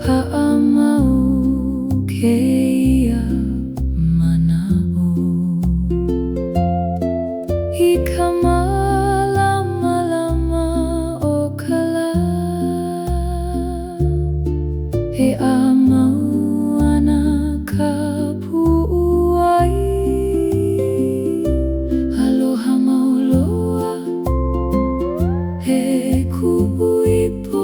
Pa'amau keia mana'o I ka malama o ka lā He a'amau ana ka pu'uai Aloha mauloa he ku'uipo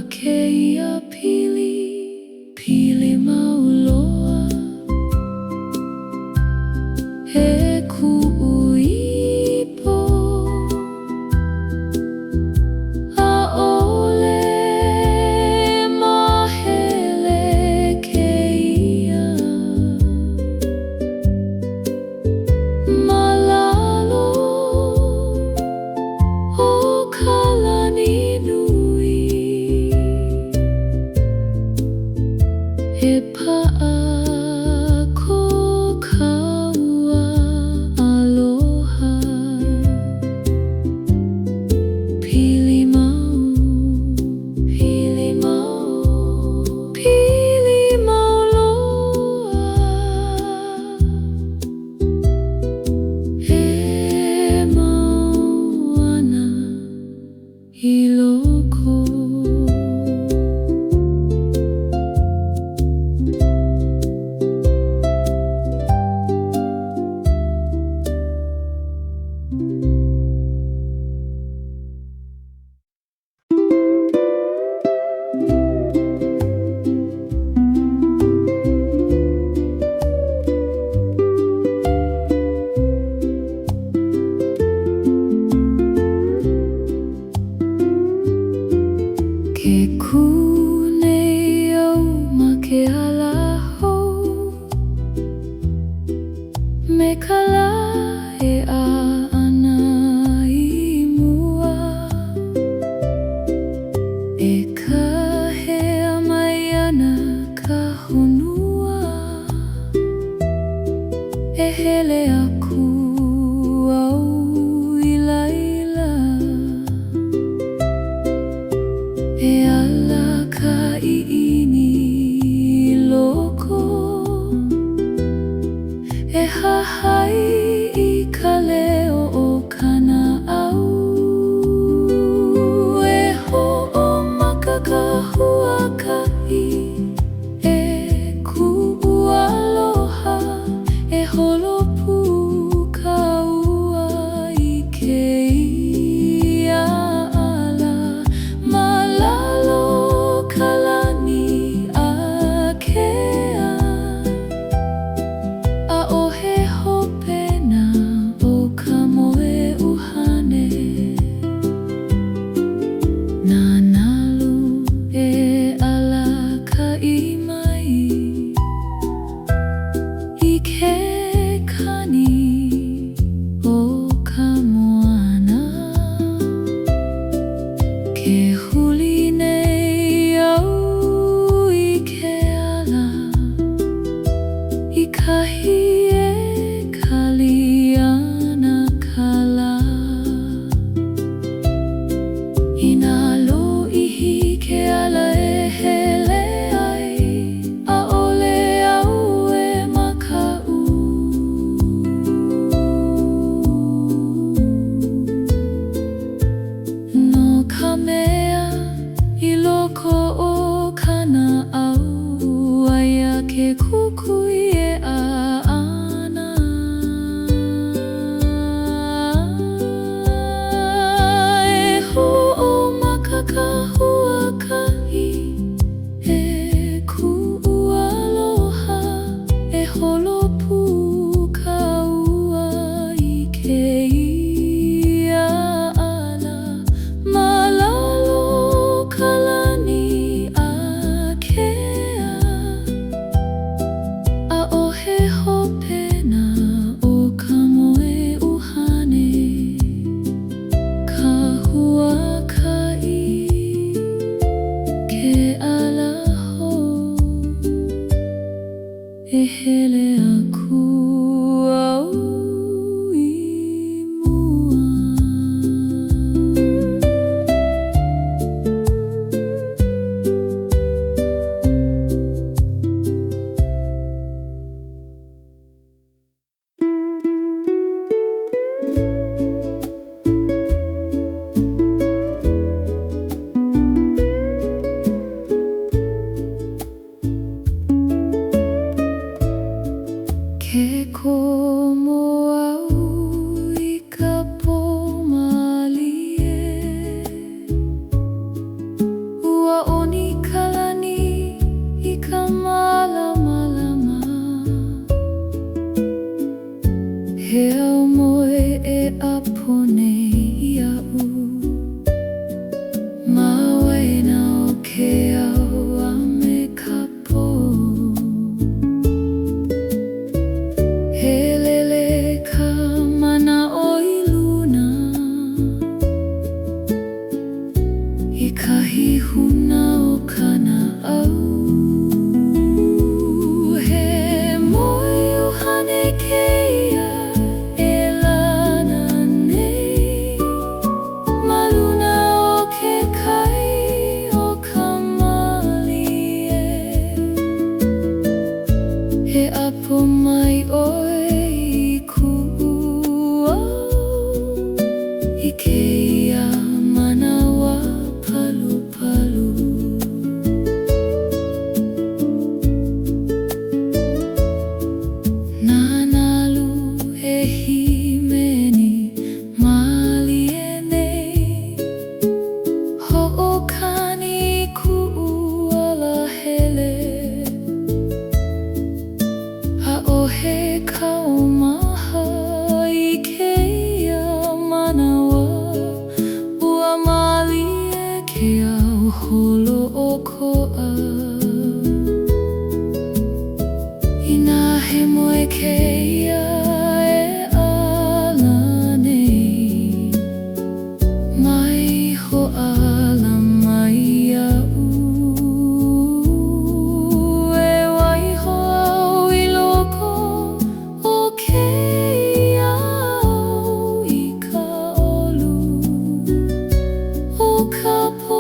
Okay. Ke kunei au ma ke alaho me ka la e a ana i mua e ka hea mai ana ka honua e hele aku au i laila e ala ka iini i loko e hahai i ka leo o kana au e ho'omaka ka huaka'i e ku'u aloha e holopu ka ua i ke ia ala malalo ka lani a kea a ohe hopena o ka moe uhane na nalu e ala ka imai i ke kani o ka moana ke huli nei au i ke ala i kahi e kali ana ka la i nā lo'ihi ke ala e hele ai a ole au e maka'u no ka mea i loko o kana au aia ke kukui e a ana e ho'omaka ka huaka'i e ku'u aloha e holopu ka ua i ke ia ala malalo ka lani a kea a ohe hopena o ka moe uhane ka huaka'i ke ala hou e hele aku au i mua. Ke komo au i ka pōmalie ua oni ka lani i ka malamalama he au moe e apone ia'u ma waena o ke au a me ka pō Helele ka mana o i luna i kahi huna o kana au he moe uhane keia e lana nei ilokoa ina he moe keia e ala nei mai ho ala mai au e waiho au iloko o keia au I ka olu o ka po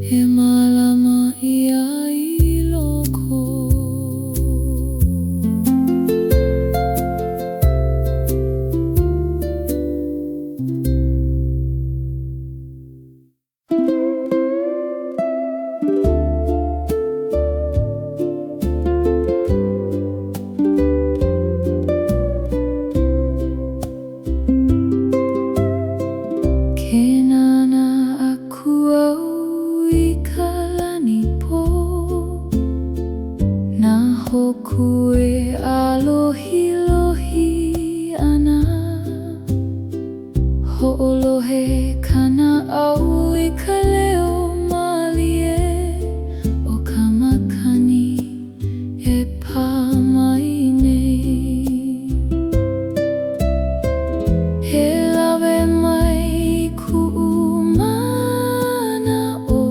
He malama ia ilo hoku e alohi ana. Ho'olohe kana'au I ka leo malie o ka makani e pā mai nei. He lawe mai ku'u mana'o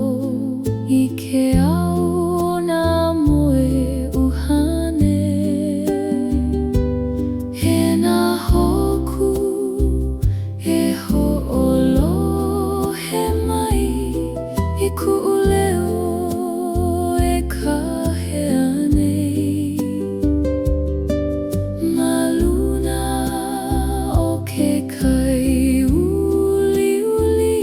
I ke au o nā moe uhane. He nā hoku e ho'olohe mai I ku'u leo e kahea nei. Ma luna o ke kai uliuli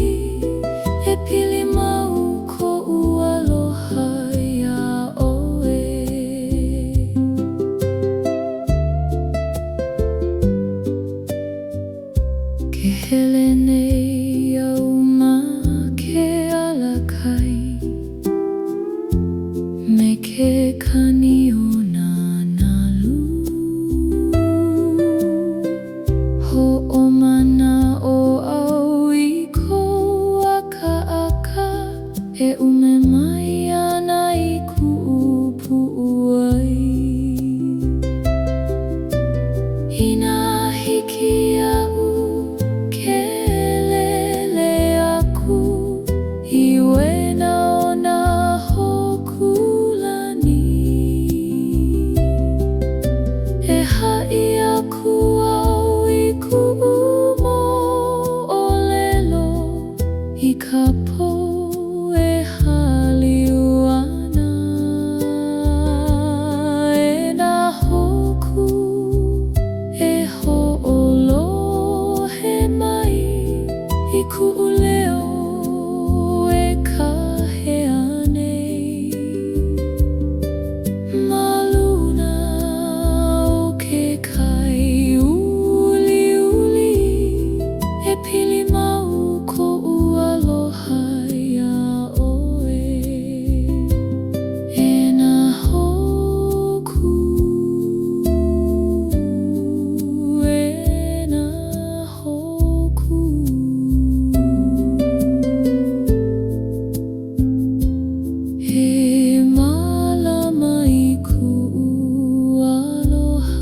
e pili mau ko'u aloha ia oe. Ke hele nei au ma ke alakai me ke kani o nā nalu. Ho'omana o au I kou aka e ume mai ana I ku'u pu'u ai. Ina hiki a'u ke lele aku I wena o nā hoku lani. E ha'i aku au I ku'u mo'olelo I ka po e haliu ana. E nā hoku e ho'olohe mai I ku'u leo e kahea nei. Ma luna o ke kai uliuli e pili mau ko'u aloha ia oe. E nā hoku e nā hoku. He mālama I ku'u aloha.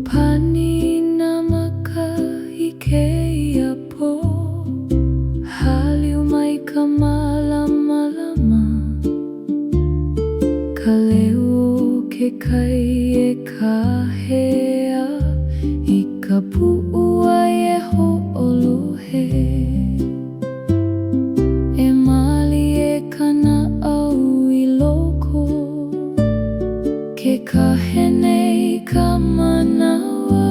Pani nā maka I kēia po haliu mai ka mālama. Ka leo o ke kai e kahea I ka pu'u ai e ho'olohe. E mali e kana'au I loko ke kahene I ka manawa.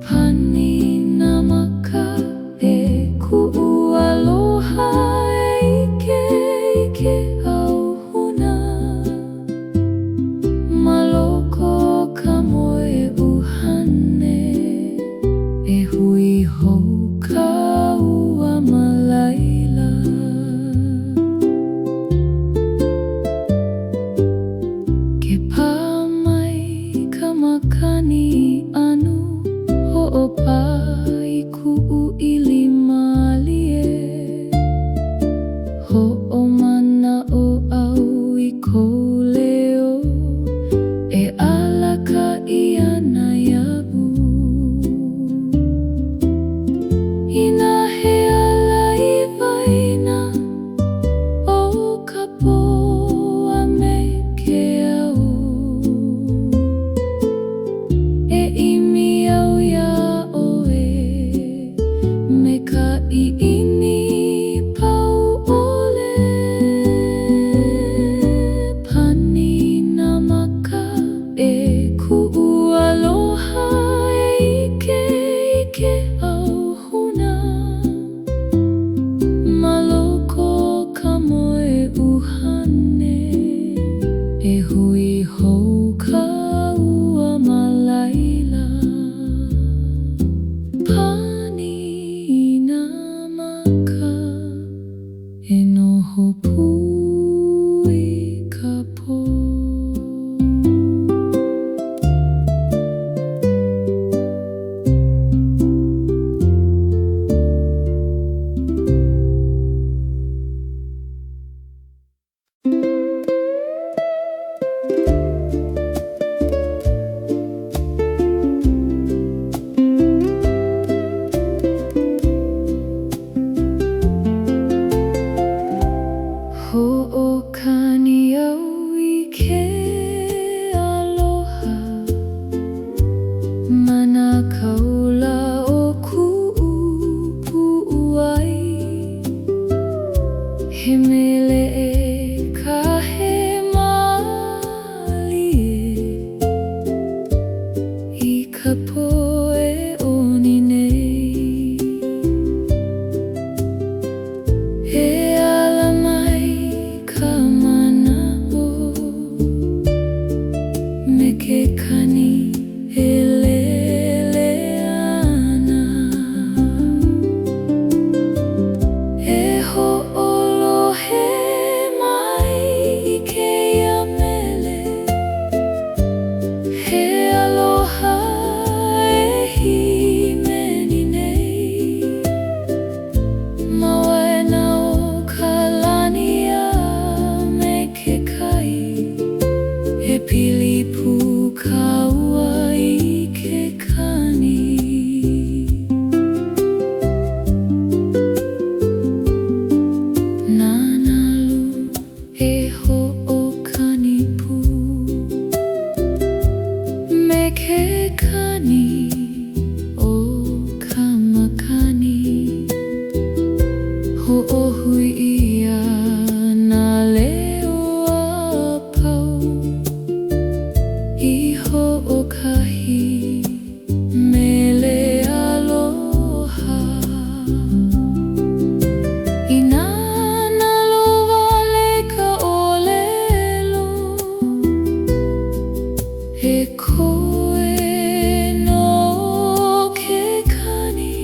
Pani nā maka e ku'u aloha e ike au huna. Ma loko o ka moe uhane e hui hou ka ua ma laila. Ke pā mai ka makani anu ho'opa I ku'u ili malie. Ho'omana o au I kou leo e alaka I ana iaʻu. Ina he ala I waina o ka poa me ke au. E imi au ia oe Mana kaula o ku'upu'uai he mele e ka he malie I ka poe oni nei e ala mai ka mana'o me ke kani e lele ana e ho'olohe mai I keia mele he aloha e himeni nei mawena o ka lania me ke kai e pili pukaua I ke kani Nanalu e ho'okani pu me ke kani o ka makani ho'ohui ia na leo a pau I ho'okahi mele aloha I nana lo'ole ka ʻōlelo e koe no ke kani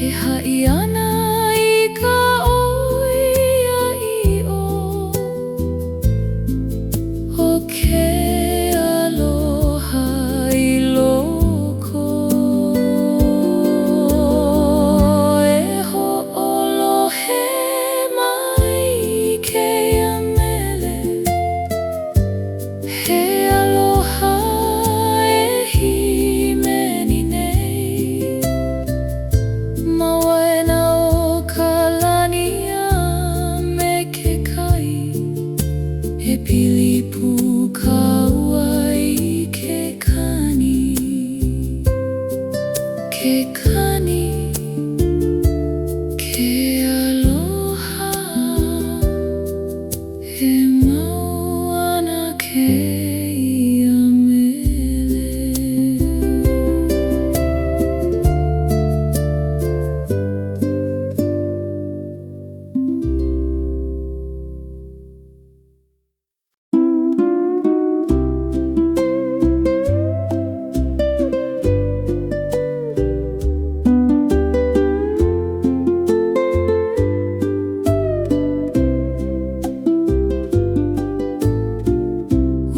e haʻi ana I ka ʻoiaʻiʻo o ke aloha I loko e ho'olohe mai I keia mele he aloha e himeni nei mawena o ka lania me ke kai e pili pukaua I ke kani ke aloha e mau ana keia mele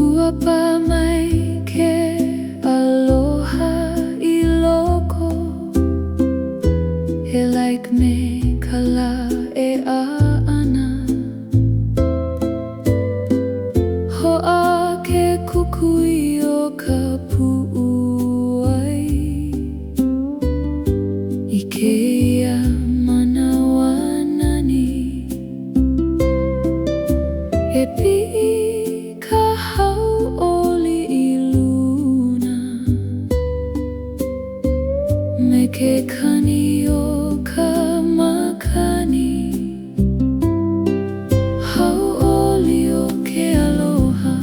Ua pa mai ke aloha I loko he like me ka la e a ana Ho'a ke kukui o ka pu'uai I keia manawa nani e pi'i ka hau'oli I luna me ke kani o ka makani hau'oli o ke aloha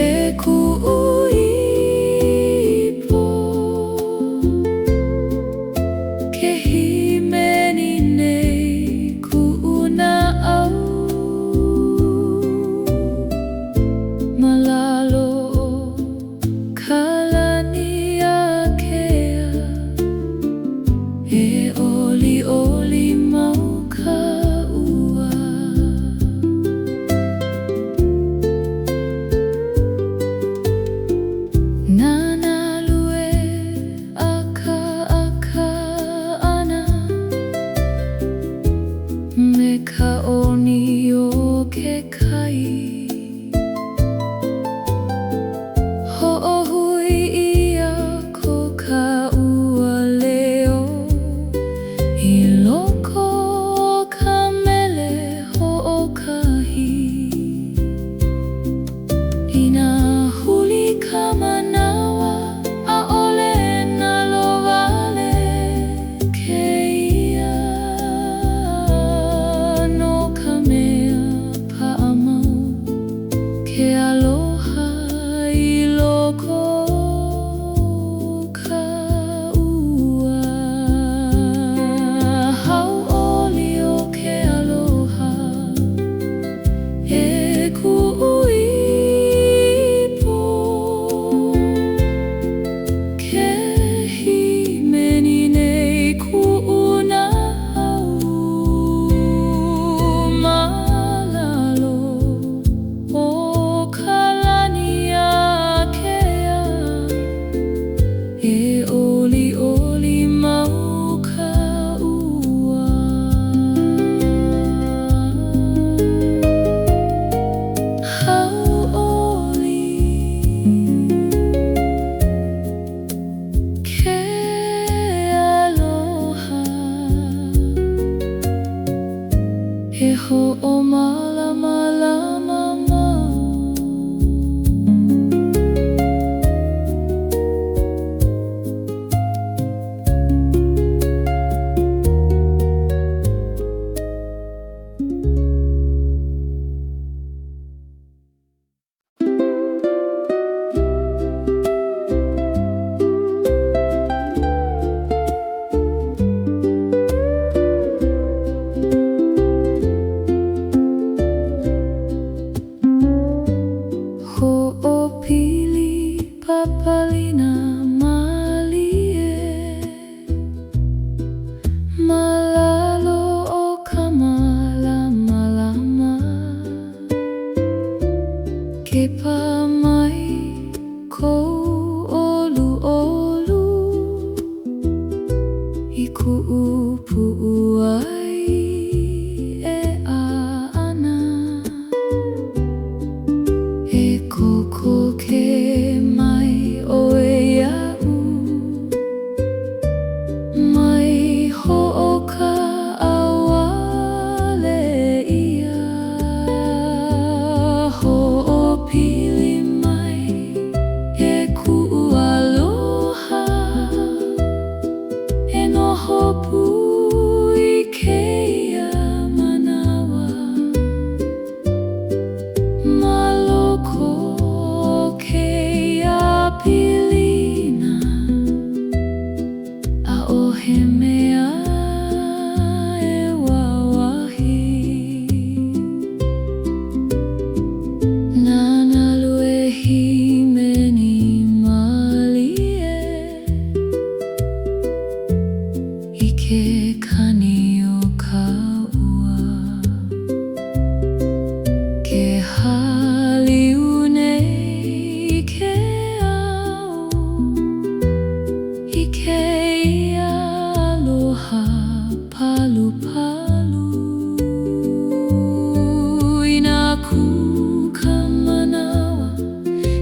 e ku'uipo ke himeni nei ku'una'au malalo o ka lania kea e oli mau ka ua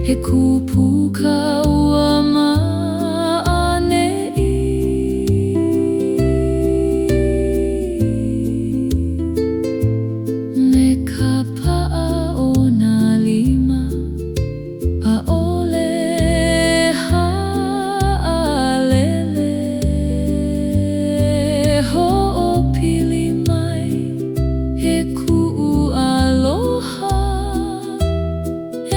he kupuka ua maanei. Me ka pa'a o nā lima a'ole ha'alele. Ho'opili mai he ku'u aloha,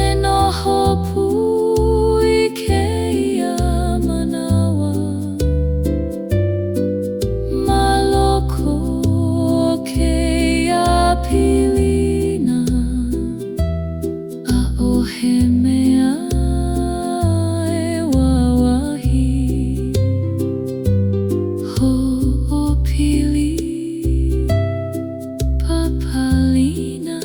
e noho pui kēia manawa. Maloko o kēia pilina, a'ohe mea e wawahi. Ho'opili papalina,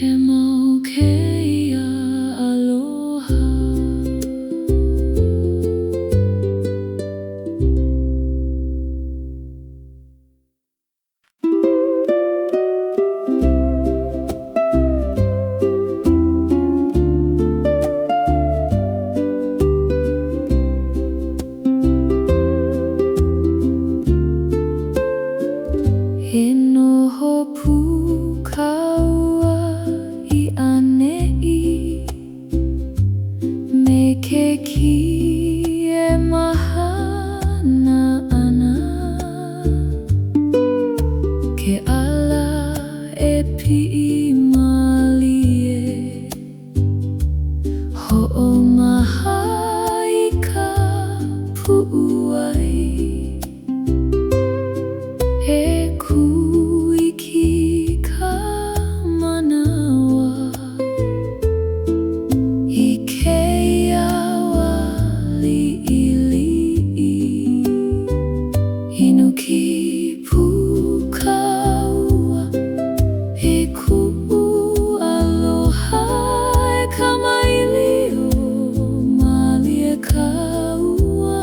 e mau kēia aloha. He noho puka ua i ʻaneʻi, me ke kie mahana ʻana. Ke ala e piʻi malie, hoʻomaha i ka puʻuai. E kuiki ka manawa i kēia waliʻiliʻi. Inuki puka ua e ku'u aloha, e kamaili o malie ka ua.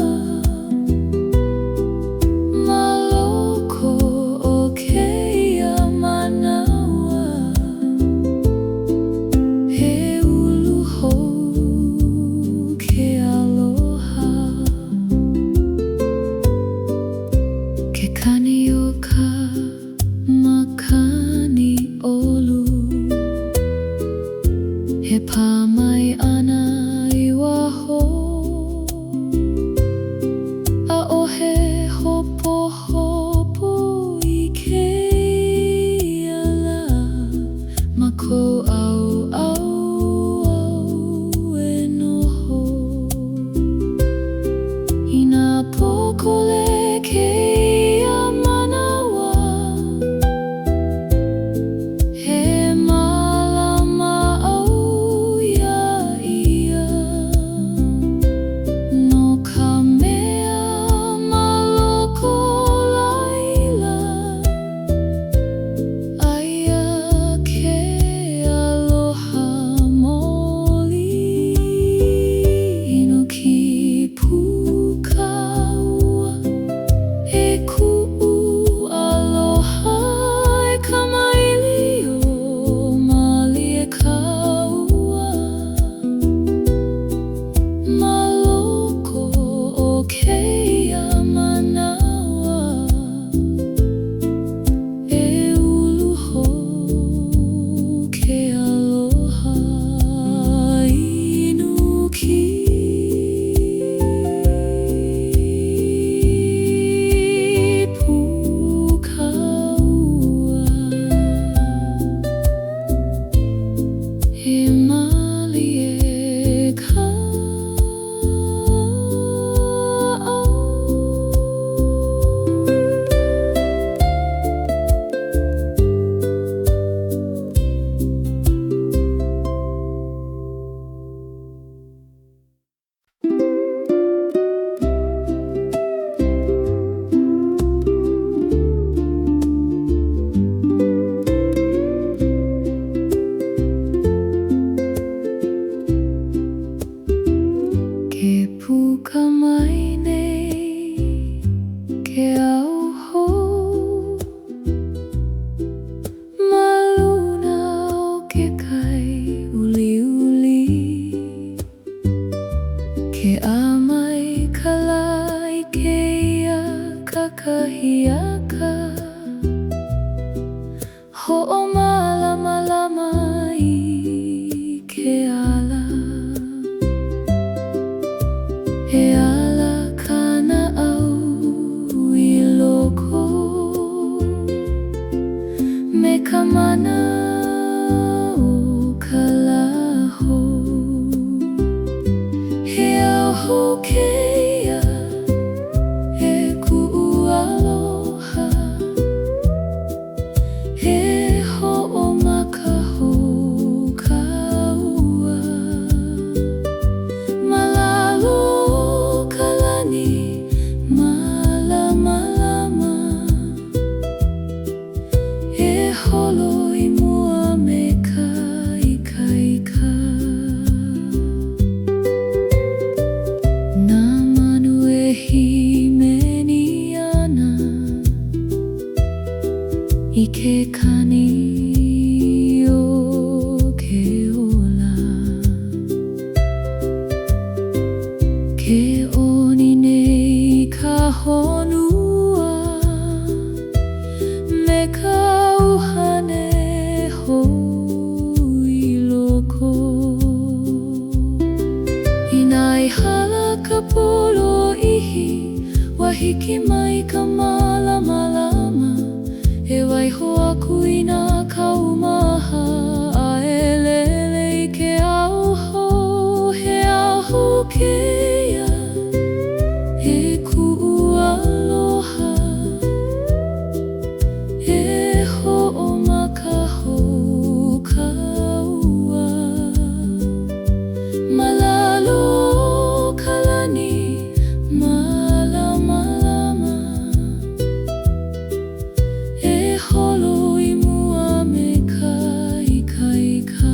Maloko o kēia manawa, he ulu hou ke aloha. Ke kani o ka makani olu, he pā mai ʻana i waho. ʻAʻohe hopohopo i kēia la, ma kou au e noho. Inā pokole kēia manawa, he mālama au ia ia. No ka mea maloko laila, aia ke aloha moli. Inuki puka ua keia e ku'aloha e ho'omakaho kaua malalo kalani malamalama e holo I mua me ka ikaika nā manu e himeni ana I ke kani o ke ola ke oni nei ka honua me ka uhane hou I loko Inai hala ka polo ihi wahiki mai ka malamalama E waiho aku I nā kaumaha a elele I ke auho he ahu keia e ku'aloha e ho'omakaho kaua malalo kalani malamalama e holo I mua me ka ikaika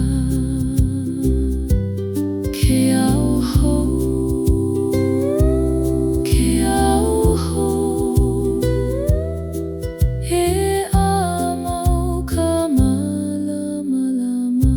ke auho e amau ka malamalama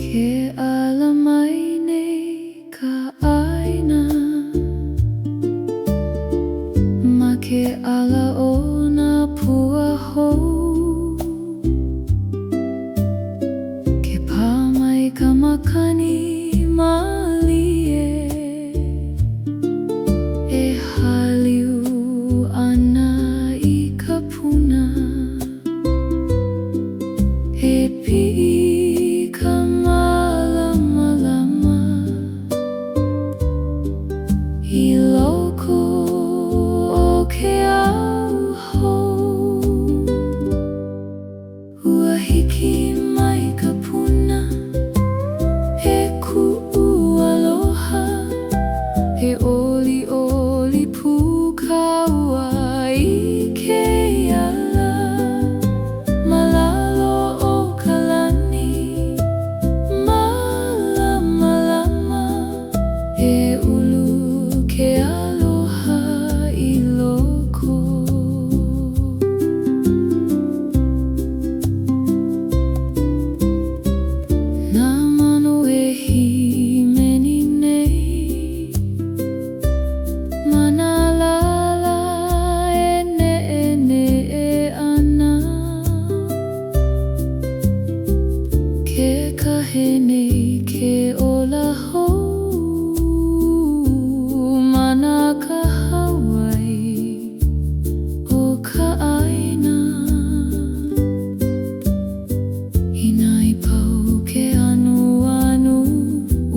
Ke ala mai nei ka ʻāina ma ke ala o nā pua hou ke pā mai ka makani malie e haliu ana I ka puna e pi'i ka malamalama I loko o ke auho ua hiki mai ka puna e ku'aloha e oli oli pukaua I ke ala malalo o kalani malamalama e ulu ke aloha I loko nā manu e himeni nei mana lala e ne'e ana ke kahe nei ke ola hou mana ka Hawaii o ka ʻāina Inai pau ke anu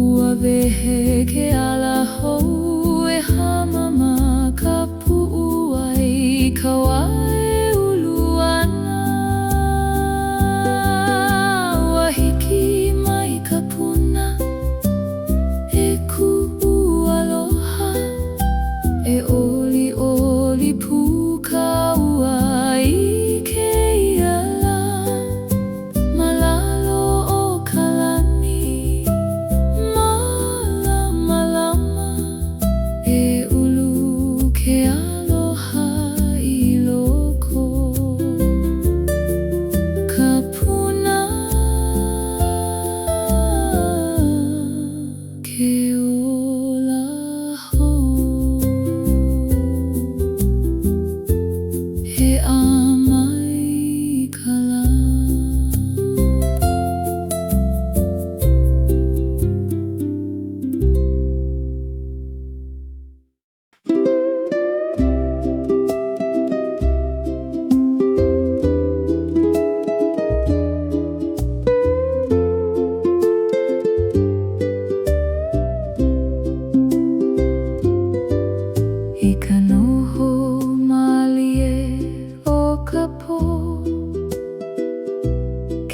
ua wehe ke ala hou e hamama ka pu'u ai ka wae ulu ana ua hiki mai ka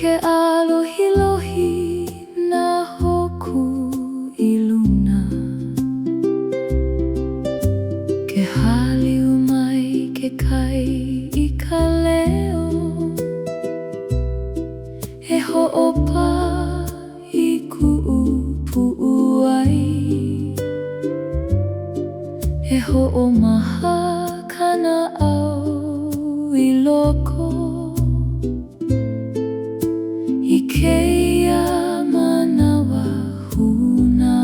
ke alohilohi na hoku i luna. Ke haliu mai ke kai i ka leo, e ho'opa i ku'u pu'u ai, e ho'omaha kana au i loko i keia manawa huna.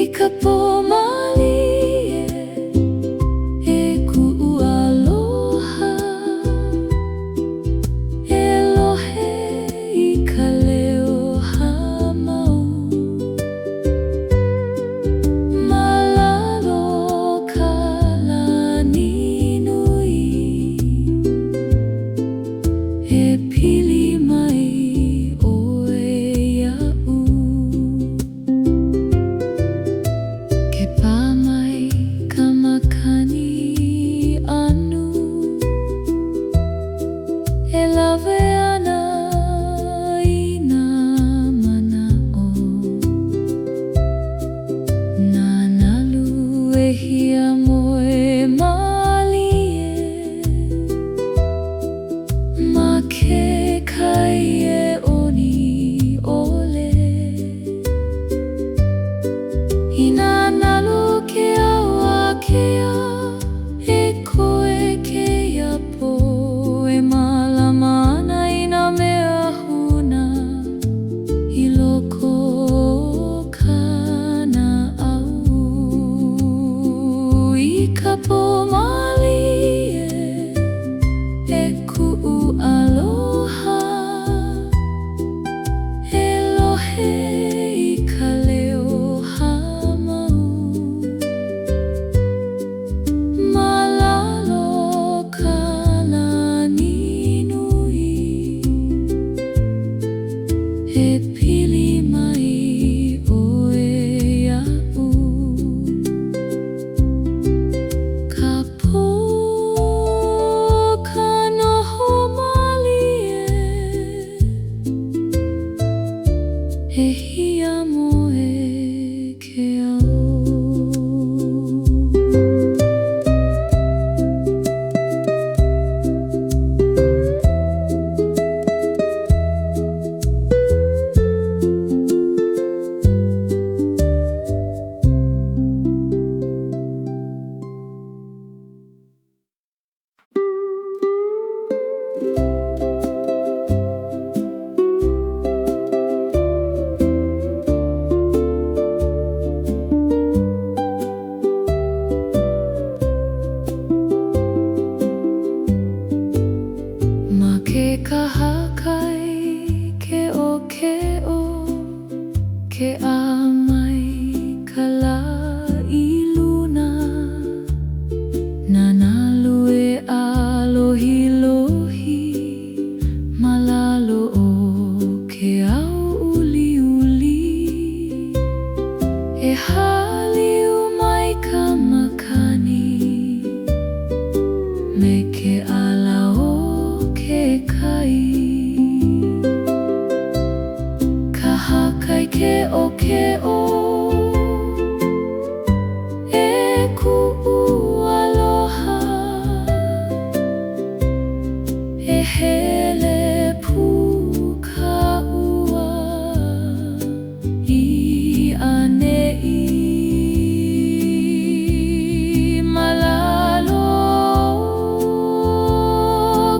I ka pōmalie e ku'u aloha, e lohe i ka leo hamau. Malalo ka lani nui, e pili mai oe ia'u. Ke pā mai ka makani anu, e lawe ana i nā mana'o. Nā nalu e hia moe malie, ma ke kai e oni ole. I nā nalu ke aua kea, e koe keia po, e malama ana i nā mea huna i loko o kana au. I ka pōmalie e ku'u aloha, e lohe i ka leo hamau. Malalo ka lani nui, e pili mai oe ia'u. Ka pō ka noho malie, e hia moe ke au. Ma ke kahakai ke o, ke a mai ka la i luna. Nā nalu e alohilohi, malalo o ke au uliuli. E haliu mai ka makani, me ke ala o ke kai. Ka hakai ke o, e ku'u aloha, e hele pu ka ua i anei. Malalo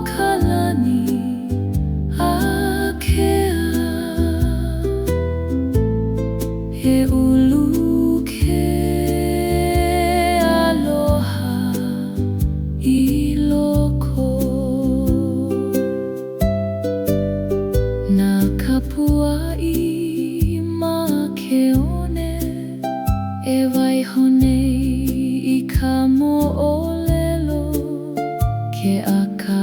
ka lani a kea, e ulu ke aloha i loko. Nā kapua i ma ke one, e waihone i ka mo'olelo. Ke aka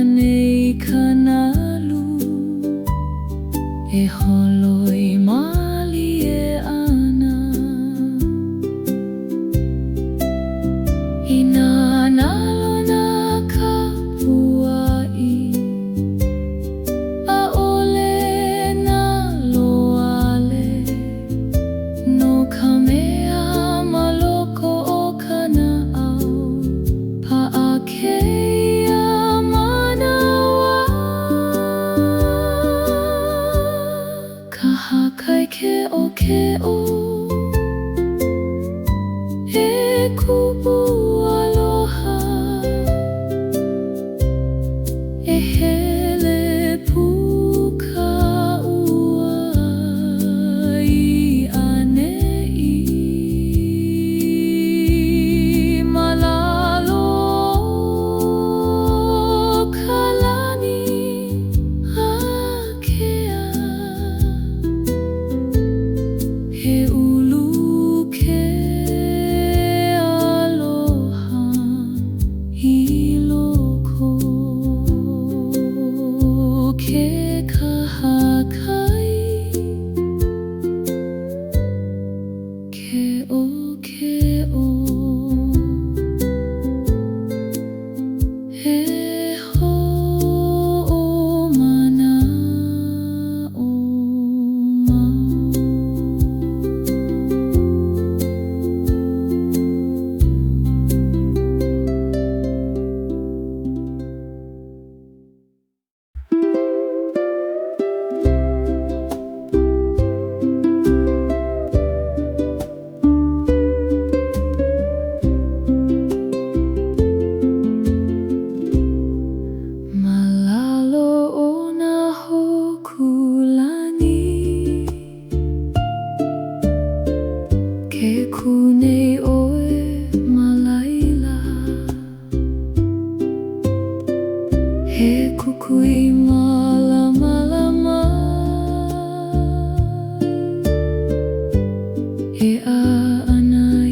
nei ka nalu, e holoi malie ana. I nā nalo nā kapua'i ke kahakai ke o he ho o mana o mau. Malalo o na hokulani ke kunei oe malaila he kukui malamalama e a ana I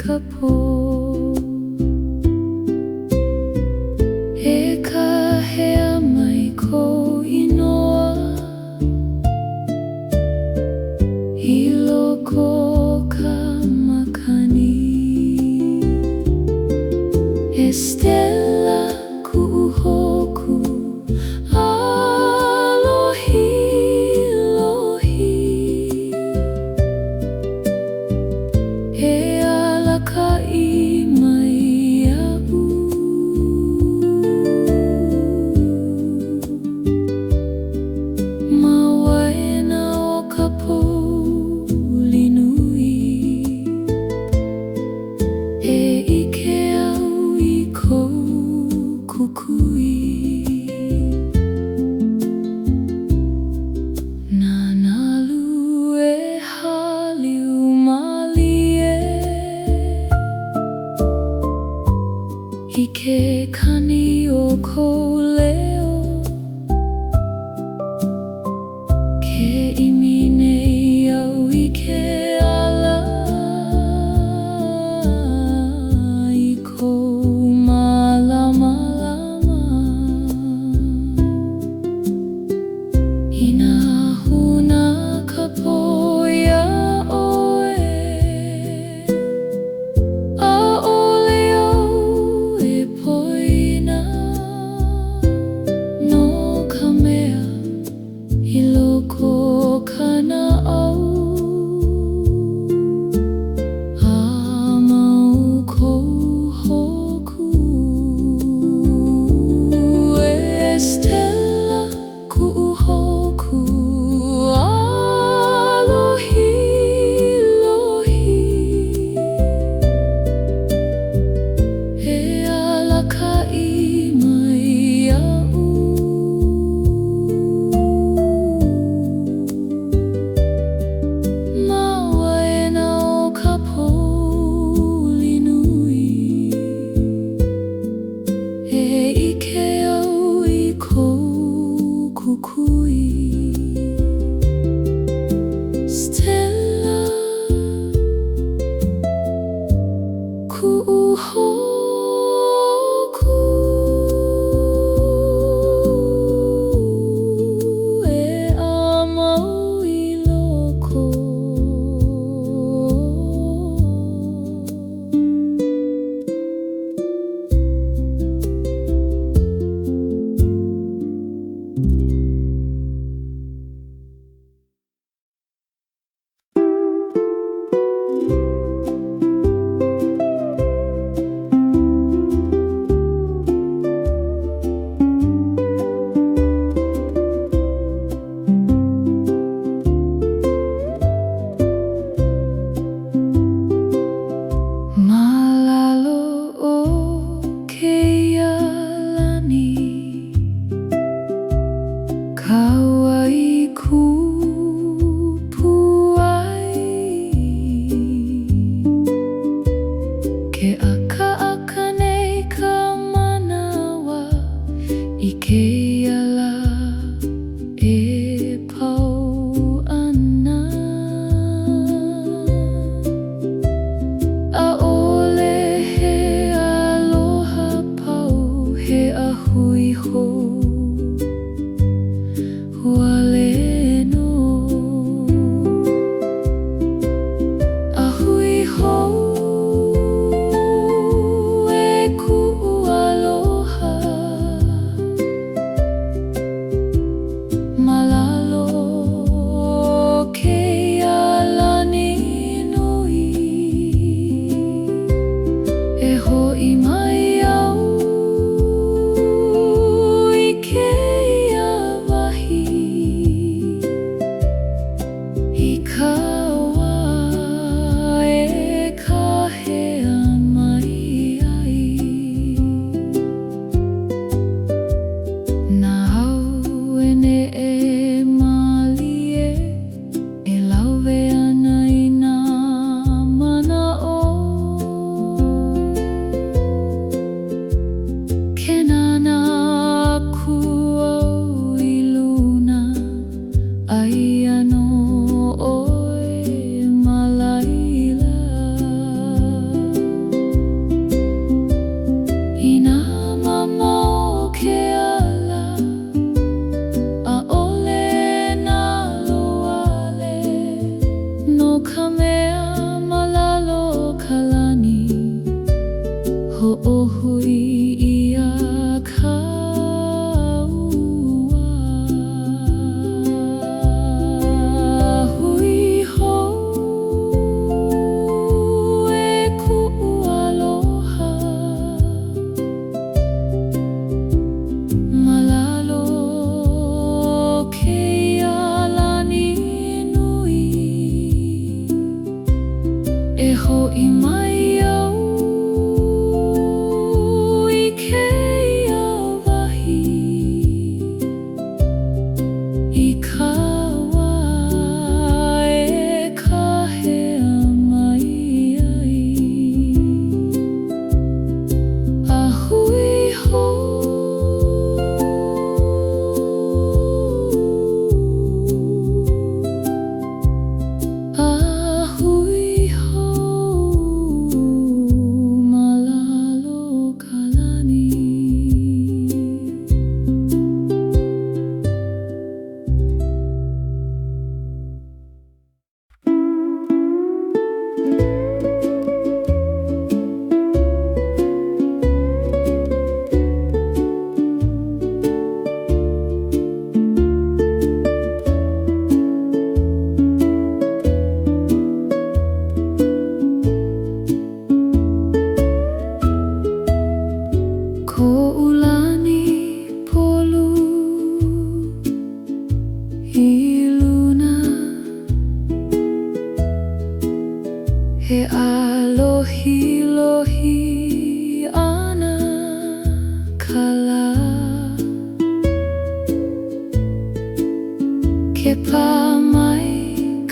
ka po e ka hea mai ko inoa I loko ka makani Estela kuhoku alohi lohi e alaka I mai aʻu ma waena o ka puli nui e ike au I kou kukui Nanalu e haliu malie I ke kani o kou leo ke imi nei au I ke ala I kou malamalama Ina huna ka poia oe a ole au e poina no ka mea I loko kana au a mau kou hoku Estela kuhoku alohi lohi e alaka I mai aʻu ma waena o ka puli nui e ike au I kou kukui Stella kuhoku e a mau I loko Malalo o keia lani Kauai kupuai Ke aka nei ka manawa I keia la e pau ana A ole he aloha pau he ahui hou ke pamai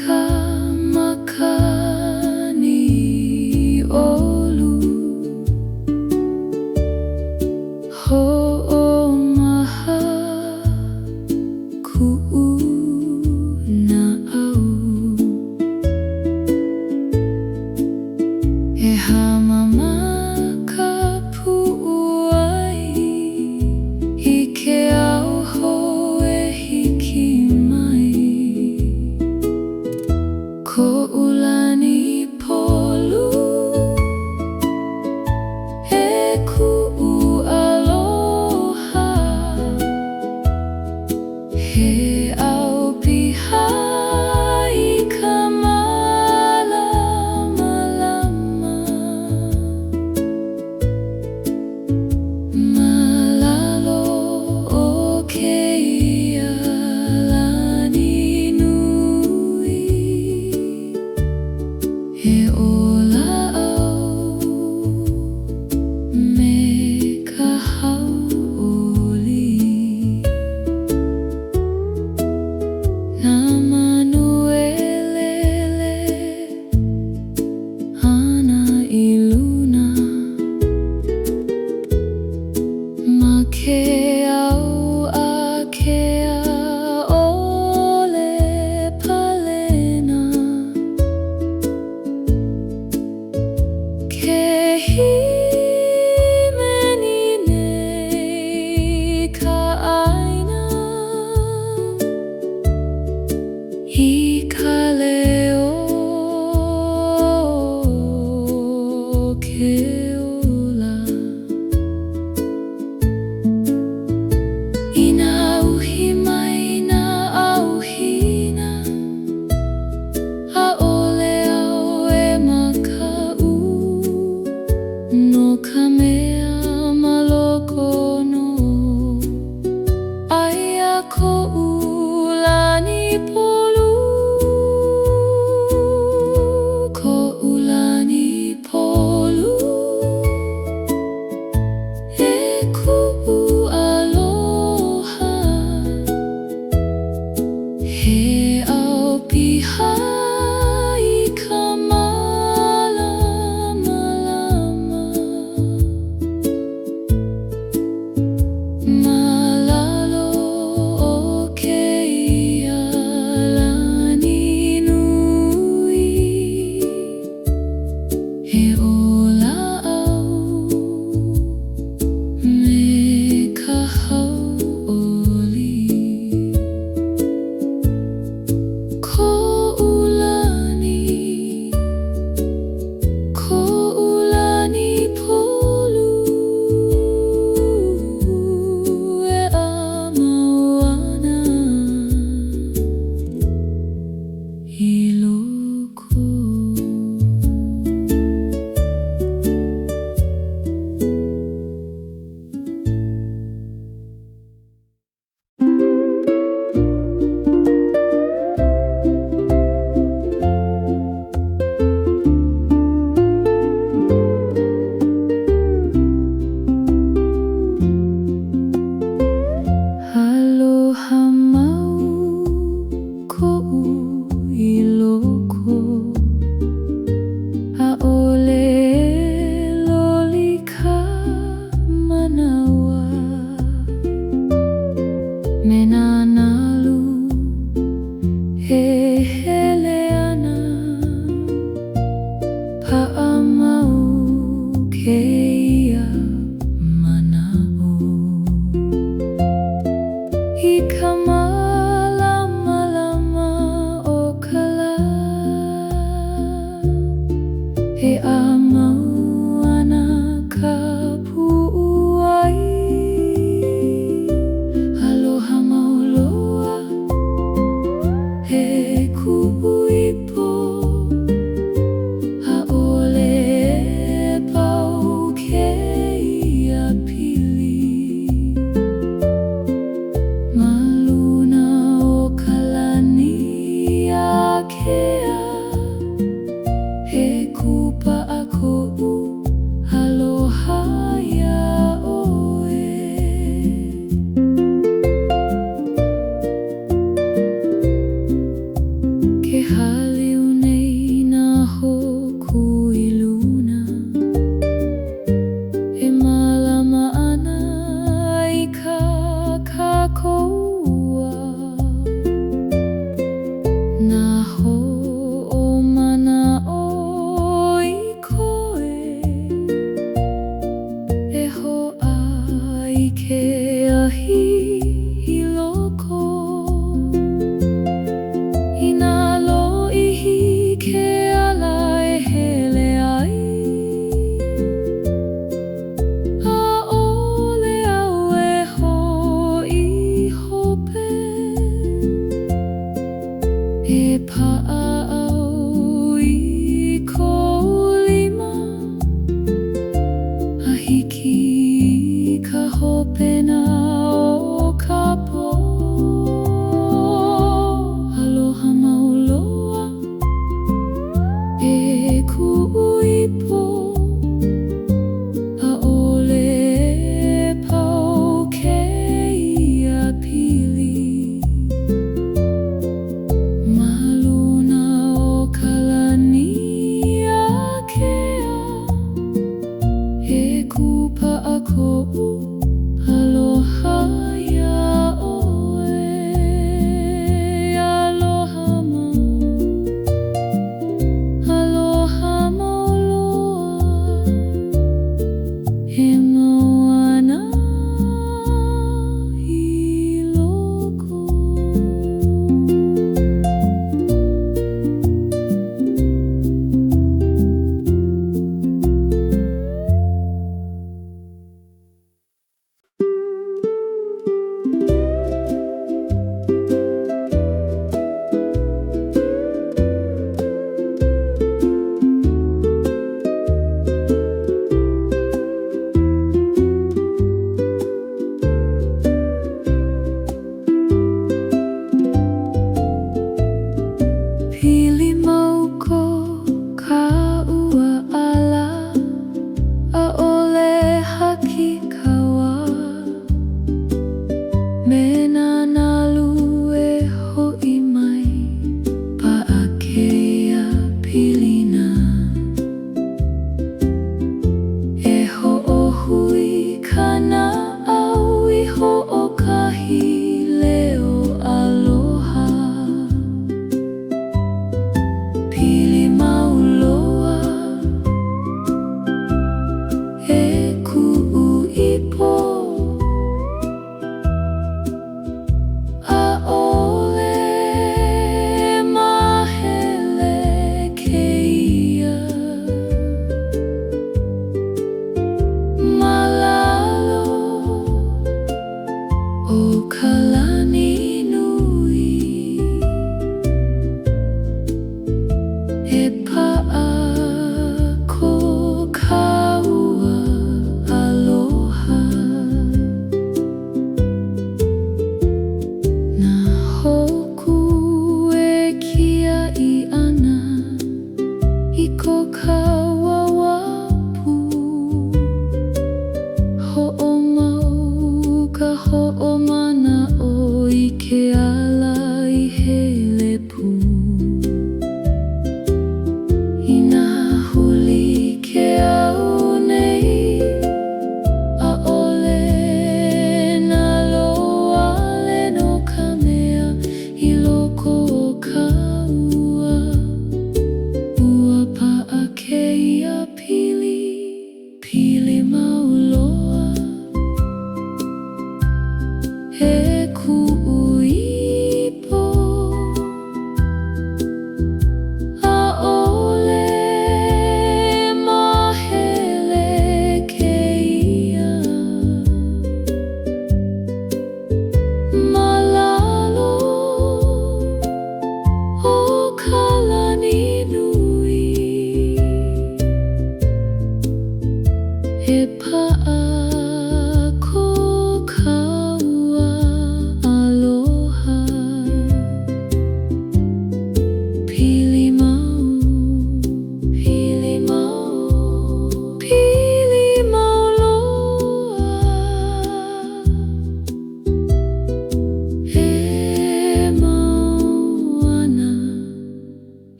ka makani olu ho'omaha ku'una'au e hamama ka pu'uai I ke au hoe hiki mai ko'ulani polu e ku'u aloha he au piha I ka malamalama malalo o keia lani nui e ola'au me ka hau'oli na manuelele ana I luna ma ke au a ke ole palena ke himeni nei ka aina I ka leo ke ola I nā uhi mai nā auhina ʻaʻole au e makau no ka mea maloko no aia ko'u lani polu ko'u lani polu e ku'u aloha he au piha I ka malamalama malalo o keia lani nui e ola'au me ka hau'oli ko'ulani polu e amauana I loko aloha mau ko'u I loko ʻaʻole loli ka manawa me nā nalu e hele ana pa'a mau keia mana'o I ka malamalama o ka lā e amau ana ka pu'uai aloha mau loa he ku'u ipo ʻaʻole e pau keia pili maluna o ka lani a kea he kupa a ko'u aloha ia oe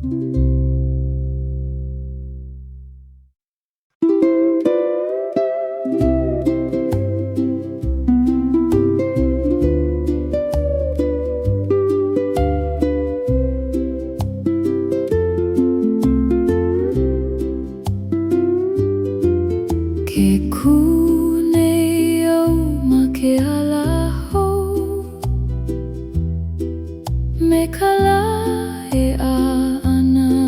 Ke ku nei au ma ke ala hou me ka la e a ana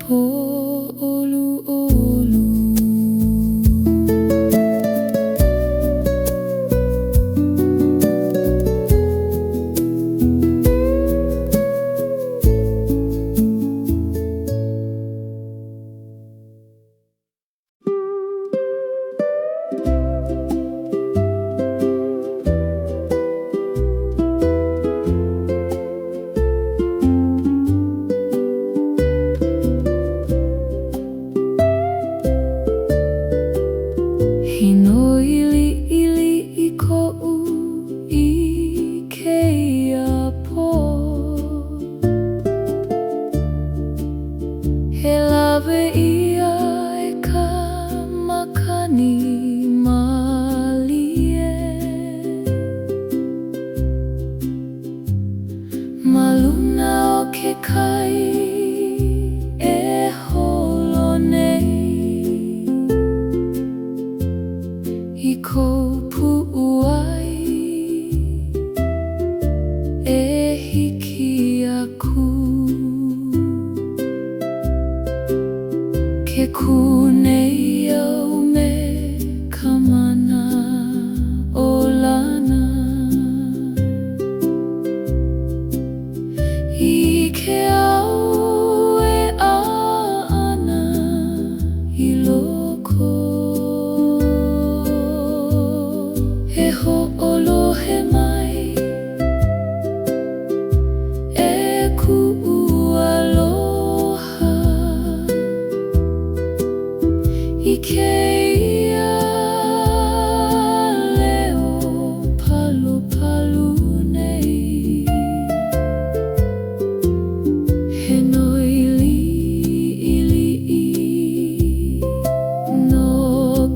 ho'olu olu. Hino ili i ko'u i kēia po. He lawe ia e ka makani malie. Ma luna o ke kai e holo nei i kou pu'uai e hiki aku. Ke ku nei au me ka mana o lana i ke au e ana i loko. E ho'olohe mai e ku'u aloha i kēia leo palu palu nei. He noi li'i no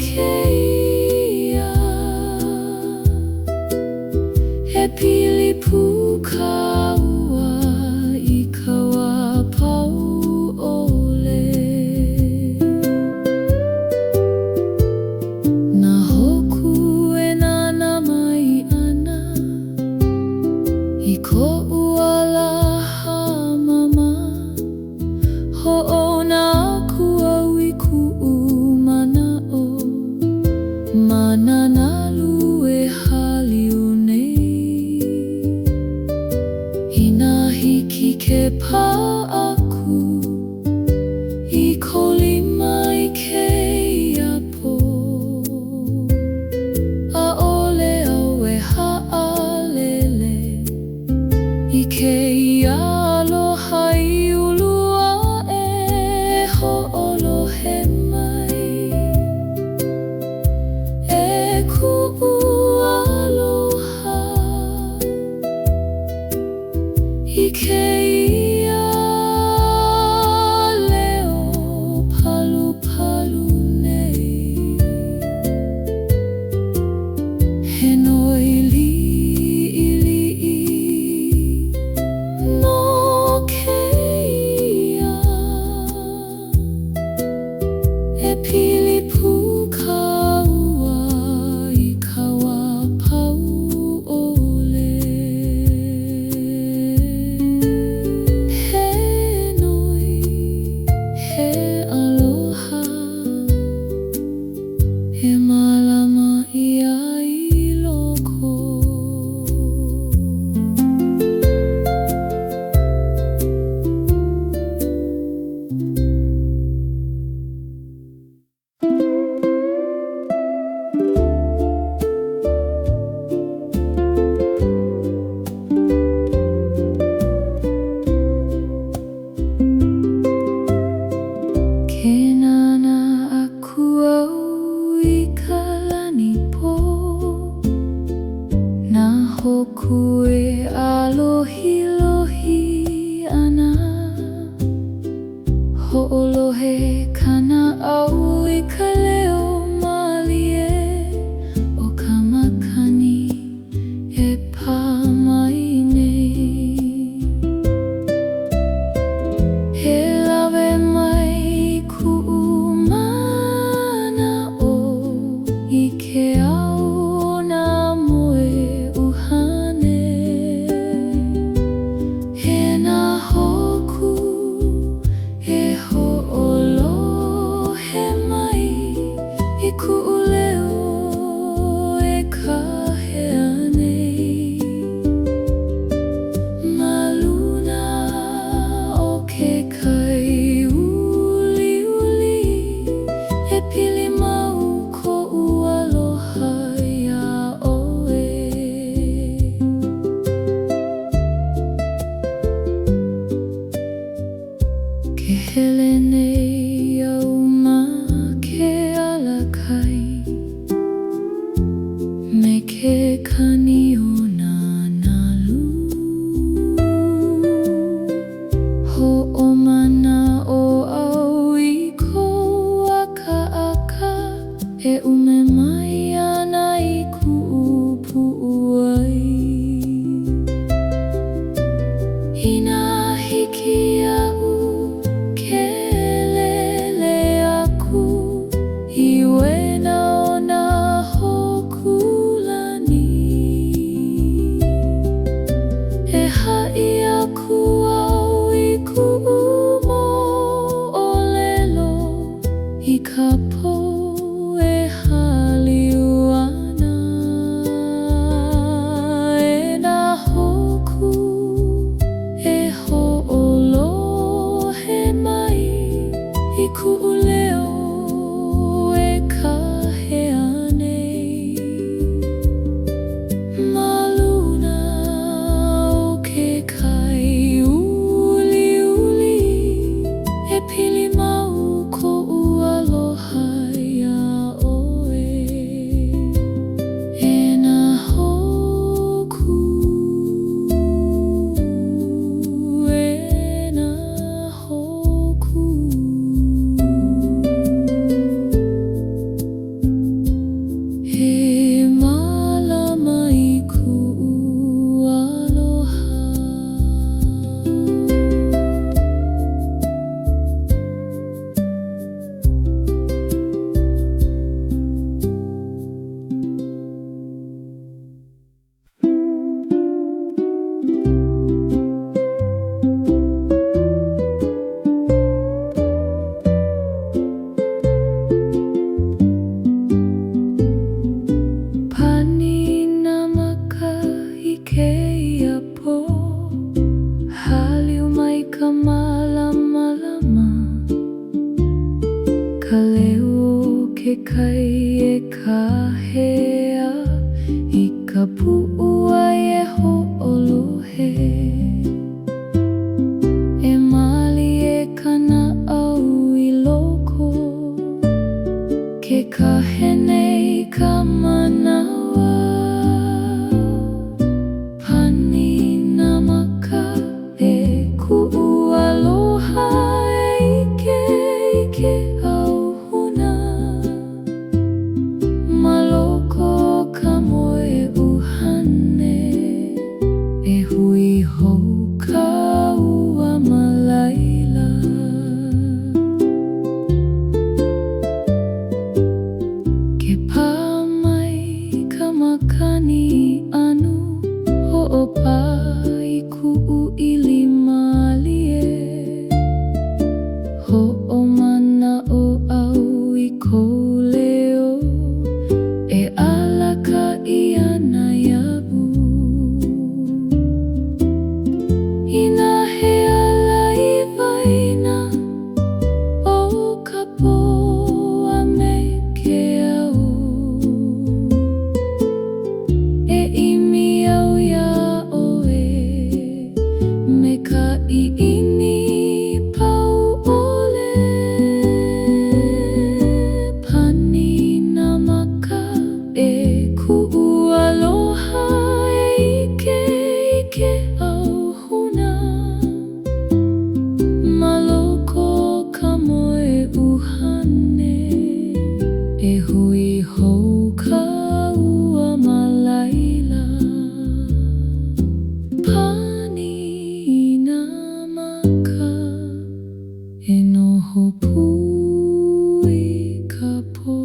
kēia e pili puka ua i ka wā pau ole. Nā hoku e nana mai ana i ko'u alaha mama. Ho'ona aku au i ku'u mana'o. Mana nalu e haliu nei. Ina hiki ke pā aku i ko lima i kēia po. A ole au e ha'alele i kēia aloha i ulua e ho'olohe mai. E ku'u aloha i kēia leo palu palu nei. He noi li'i no kēia e pili puka ua i ka wā pau ole. He noi, he aloha, he malama ia i loko. Ke nana aku au i ka lani po. Nā hoku e alohi lohi ana. Ho'olohe kana au i ka leo malie o ka makani e pā mai nei. He lawe mai ku'u mana'o i ke au nā moe uhane. He nā hoku e ho'o I ka po e haliuana e nā hoku e ho'olohe mai I ku'u leo e kahea nei ma luna o ke kai uliuli e pili mau ko'u aloha ia ʻoe e nā hoku e nā hoku e mālama I ku'u aloha. Pani nā maka I kēia po haliu mai ka mālama ka leo o ke kai e kahea I ka puʻua e hoʻolohe e mali e kanaʻau I loko ke kahenei ka manawa pani nā maka e ku'u aloha e ike auhuna ma loko o ka moe uhane e hui hou ka ua ma laila ke pā mai ka makani anu hoʻopā I ku'u ʻili malie hoʻomanaʻo au I kou leo e alaka ʻia nā iaʻu Inā he ala I waena o ka po a me ke au e ʻimi au ia ʻoe me ka ʻiʻini pau ʻole pani nā maka e ku'u aloha e ike auhuna ma loko o ka moe uhane e hui hou ka ua ma laila pani nā maka e noho pū I ka po.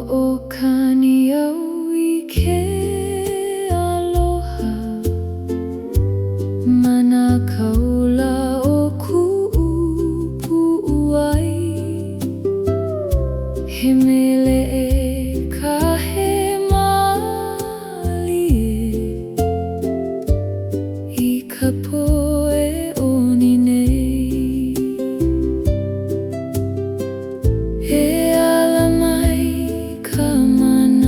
Ho'okani au I ke aloha mana kaula o ku'u puʻuai he mele e kahe malie I ka po e oni nei e ala mai ka mana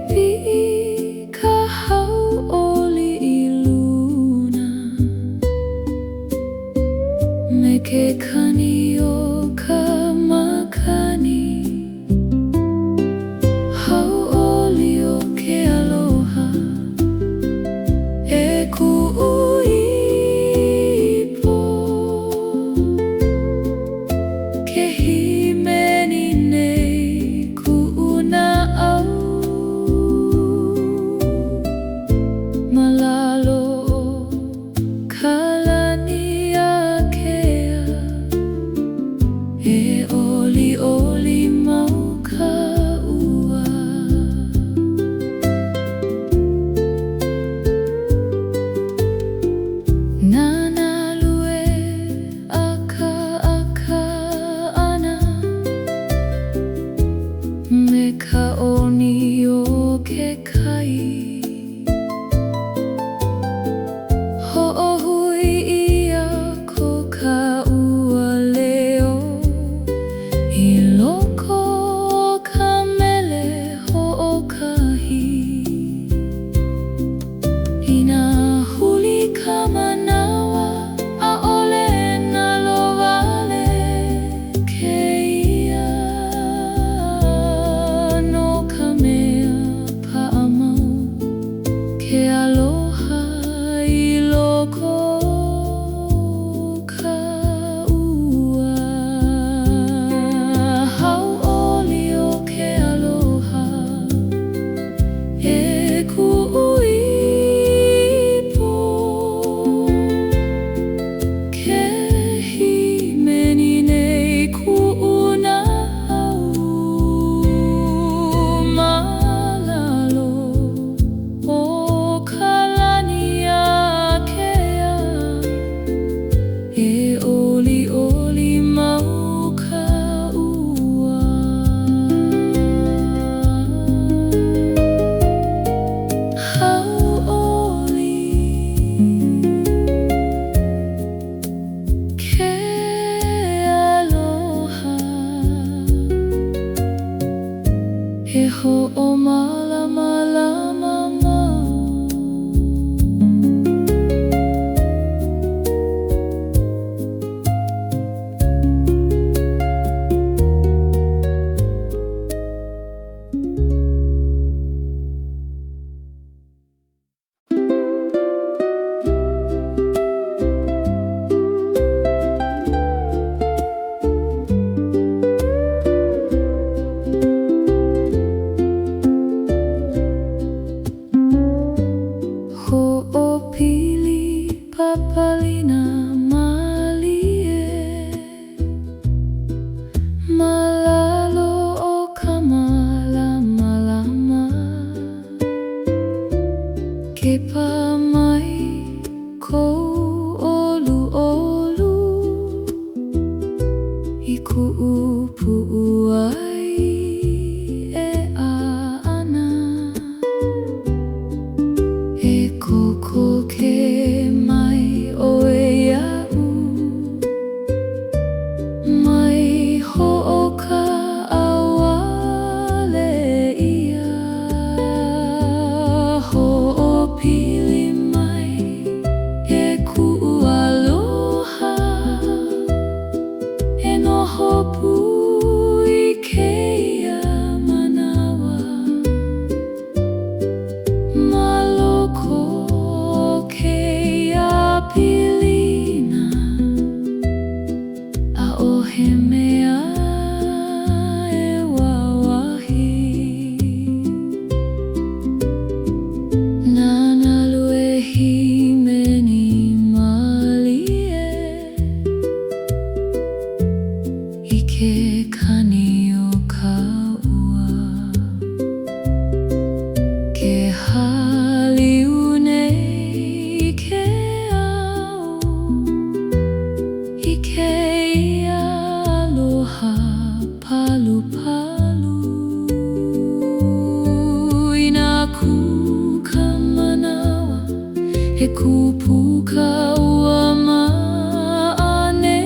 pi ka hau oli I luna me ke kani o ka makani hau oli o ke aloha e kuʻuipo ke himeni nei kuʻunaʻau malalo kalani akea e oli oli mau ka ua nana lue aka ana me ka oni o ke kai hoʻohui ia ko ka ua leo I loko o ka mele hoʻokahi Ina huli ka manawa ʻaʻole na lowale keia no ka mea paʻamau ke aloha I loko ka ua hau oli o ke aloha e kuʻuipo ke himeni nei kuʻunaʻau malalo o kalani akea e oli oli mau ka ua hau oli ke aloha e hoʻomalama mau hoʻopili papalina malie malalo o ka malamalama ke pā mai kou oluʻolu I kuʻu puʻu ai e ʻaʻana e koko ke mai ʻoe iaʻu mai hoʻoka ʻawale ia hoʻopili mai e kuʻu aloha e noho pui keia manawa maloko keia pilina ʻaʻohe mea e wawahi nana lue himeni malie I ke kani o ka ua ke haliu nei I ke ao I ke ia aloha palu palu Ina ku ka manawa he kupu ka ua maʻanei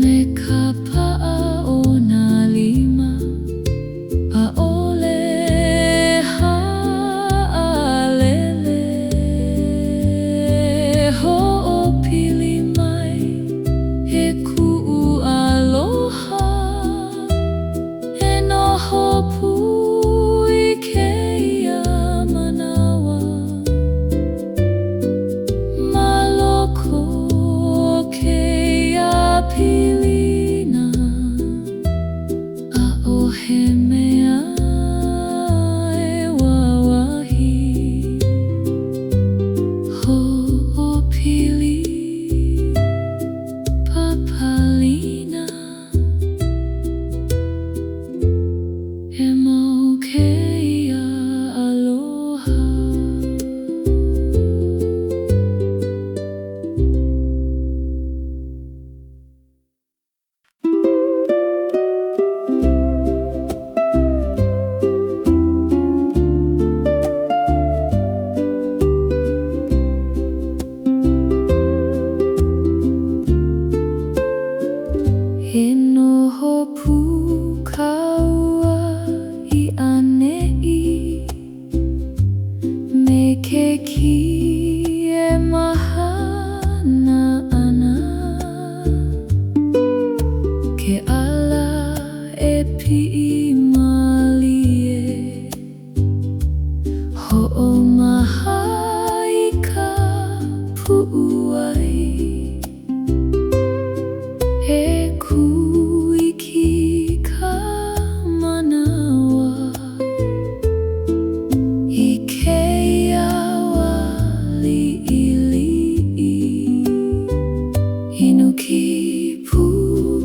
me ka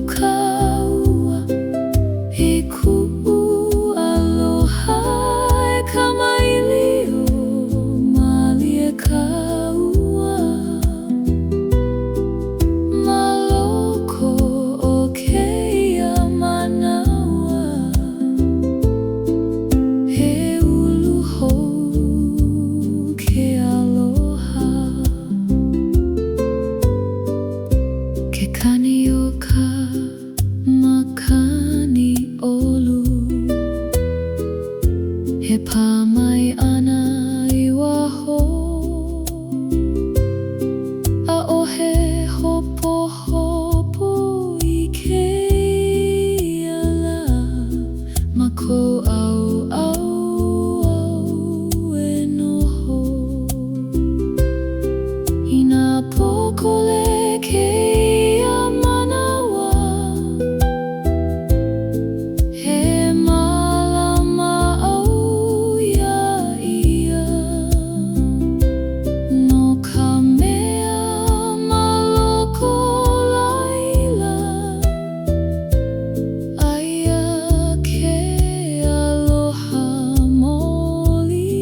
kipukaua e kualoha kama ilio malie kaua maloko o keia manaua he ulu hou ke aloha ke kani o ka makani olu he pāmai ana I waho ʻaʻohe hopo hopo I keia la ma kou au e noho I nā pokole keia manawa he malama au ia ia no ka mea maloko laila aia ke aloha moli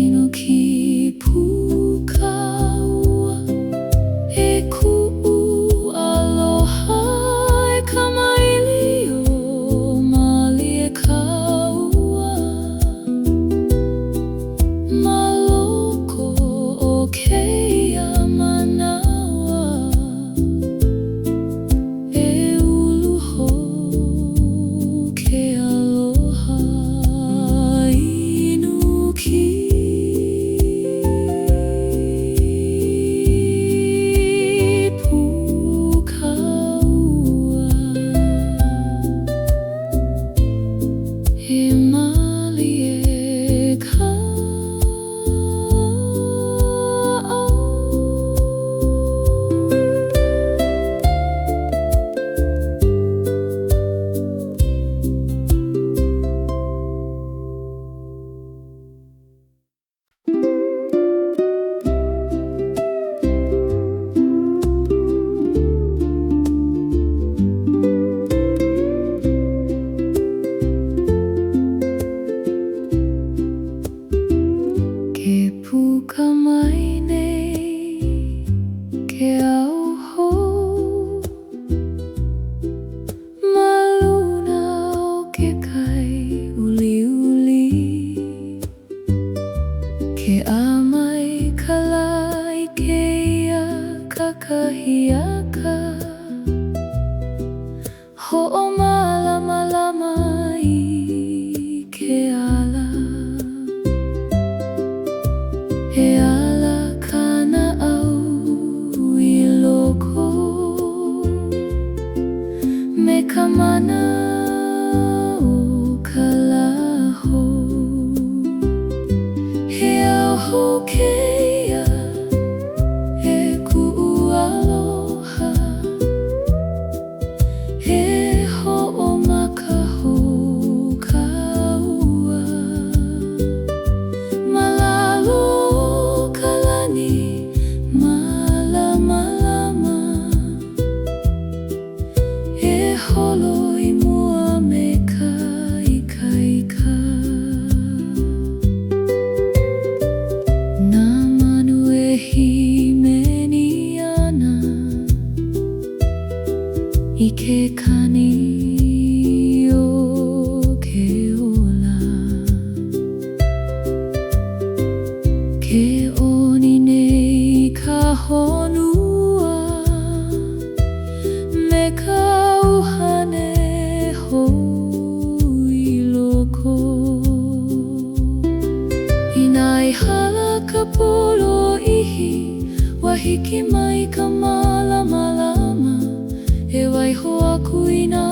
ino kipukaua e kualoha e kama ilio malie kaua maloko o keia manawa e ulu hou ke aloha inuki pukaua e malie kaua ke puka mai nei ke au hou ma luna o ke kai uli uli ke ʻamai kala I keia kakahiaka hoʻomalama lama I ke ala he ala kana au I loko me ka mana o ka laho he auho keia e kuʻualoha he hoʻomakaho kaua malalo kalani malama lama e holo I mua me ka ikaika nā manu e himeni ana I ke kani o ke ola ke oni nei ka honua me ka uhane hou I loko Inai hala ka polo ihi wahiki mai ka malama lama e waiho aku I nā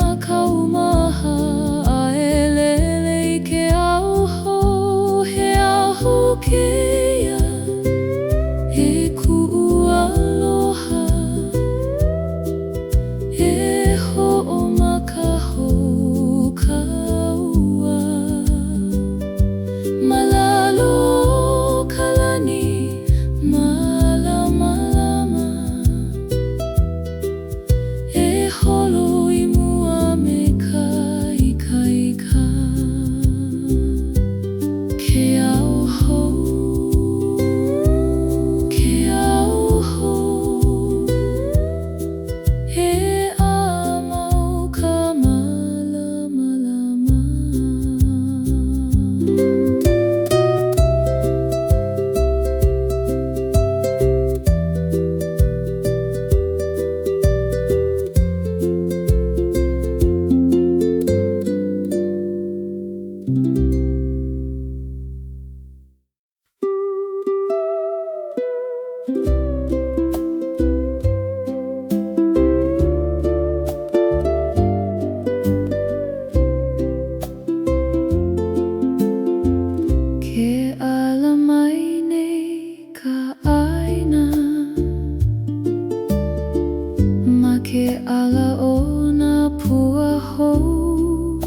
ke ala o nā pua hou.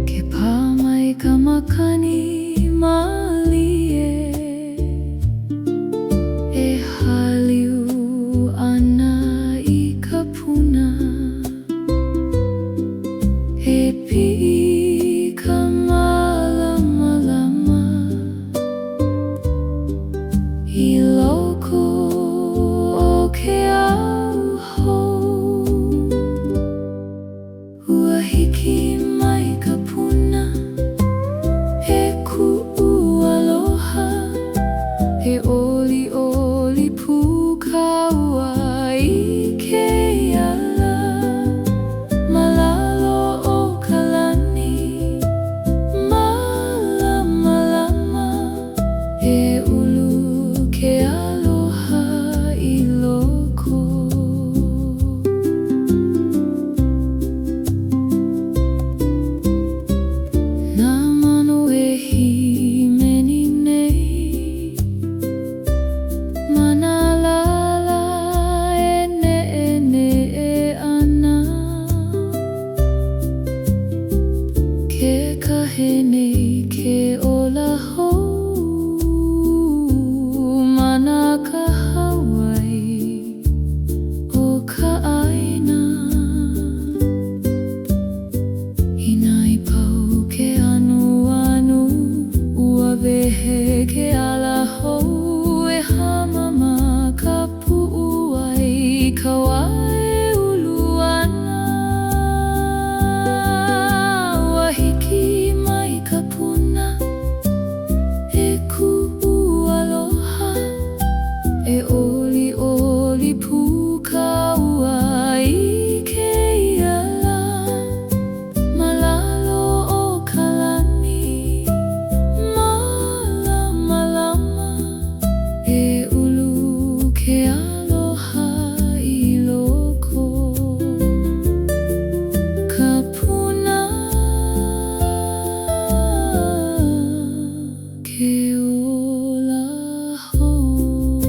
Ke pā mai ka makani malie, e haliu ana i ka puna, e pi'i ka malamalama i loko o ke au hou. Ua hiki mai ka puna, e ku'u aloha, e oli oli pukaua i ke ala. Malalo o ka lani, malamalama, e ulu ke aloha i loko. Nā manu e himeni nei, mana lala e ne'e ana. Ke kahe nei ke ola hou, mana ka Hawaii o ka ʻaina. Inai pau ke anu, ua wehe ke ala hou, e hamama ka pu'u ai ka wae ulu ana. Ua hiki mai ka puna, e ku'u aloha, e oli oli pukaua i ke ala. Malalo o ka lani, malamalama, e ulu ke aloha i loko. Ka puna ke ola hou,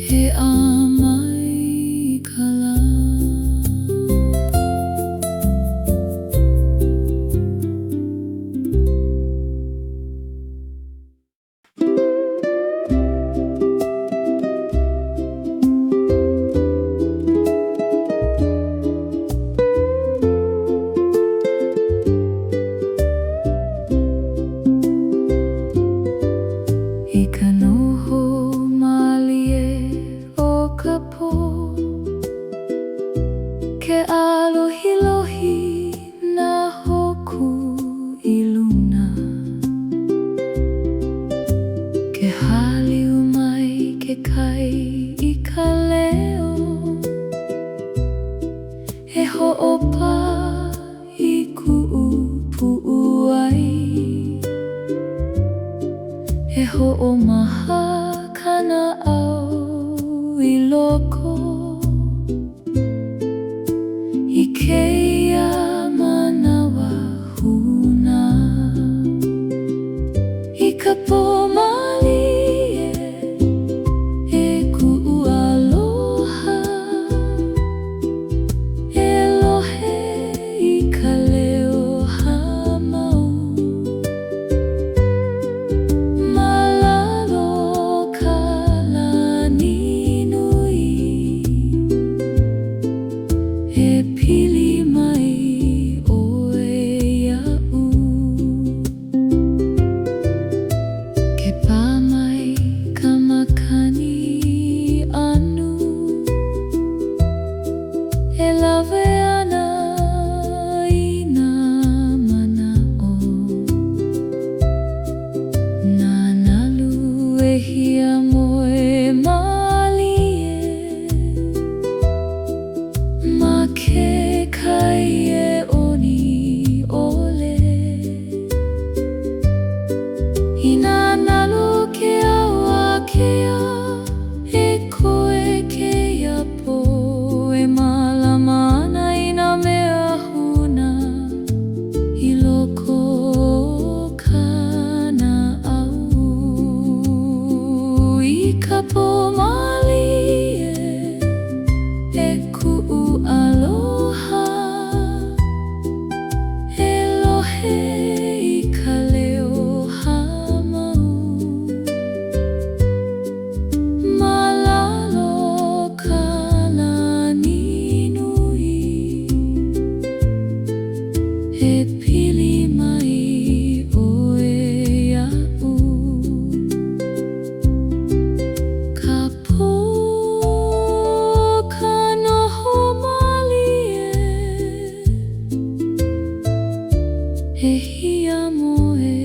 he amai ka la. I ka noho malie o ka pō, ke alohilohi nā hoku i luna. Ke haliu mai ke kai i ka leo, e ho'opa i ku'u pu'u ai, e ho'omaha kapo malie e ku'u aloha Elohe I ka leo hamau Malalo ka lani nui E pili mai oe ia'u Kapo ka noho malie E hiamoe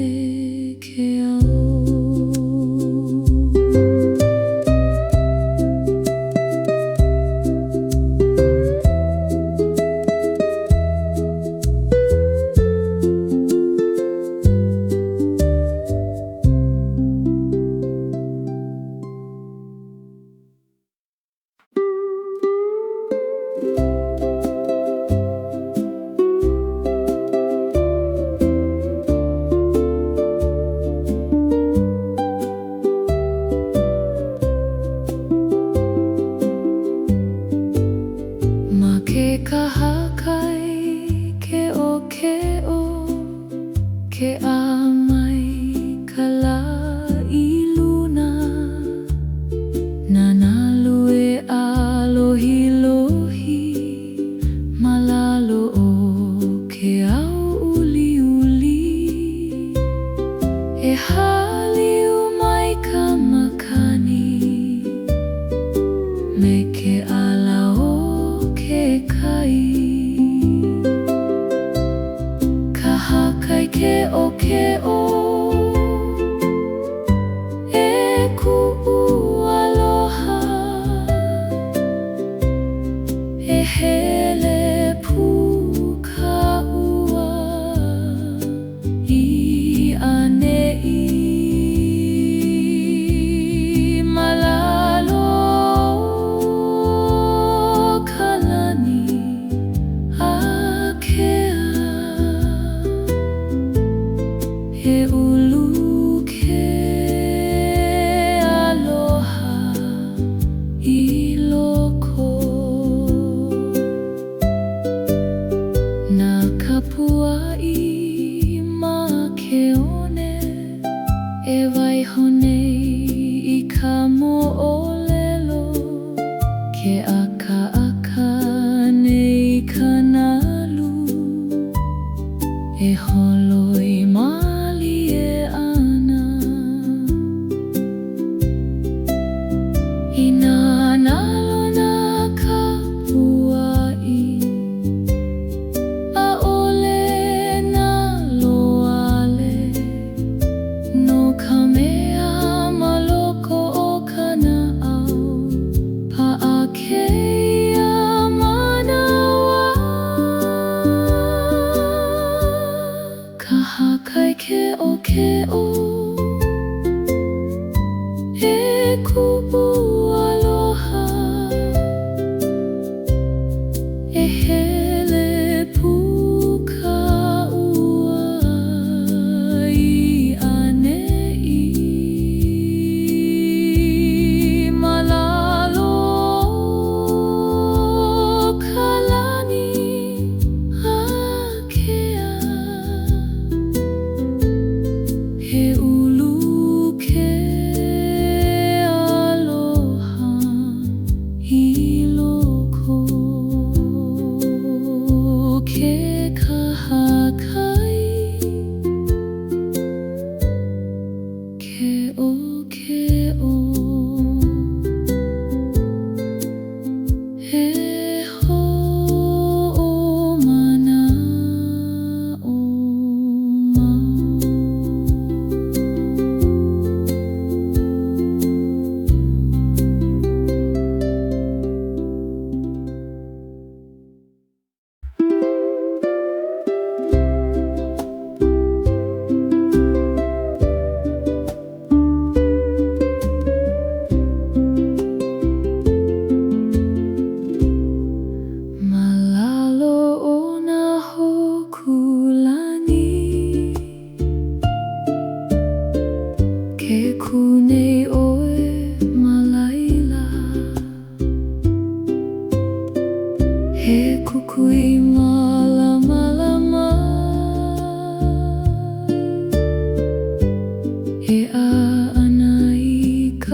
ke au Ma ke kahakai ke o ke a mai ka la I luna Nana lue a lohi lohi Malalo o ke au uli uli E haliu mai ka makani Me ke ala o ke kai Kahakai ke o E ku'u aloha E hele pu ka ua I anei Malalo ka lani akea E ulu ke aloha I loko Na kapua I ma ke one E waihone I ka mo'olelo Ke aka nei ka nalu E holoi malie ana I nā nalo na kapua'i ʻAʻole nā loale No ka mea maloko o ka na'au Pa'a keia manawa Kahakai ke o E ku'u aloha E hele pu ka ua I anei Malalo ka lani akea He ulu ke aloha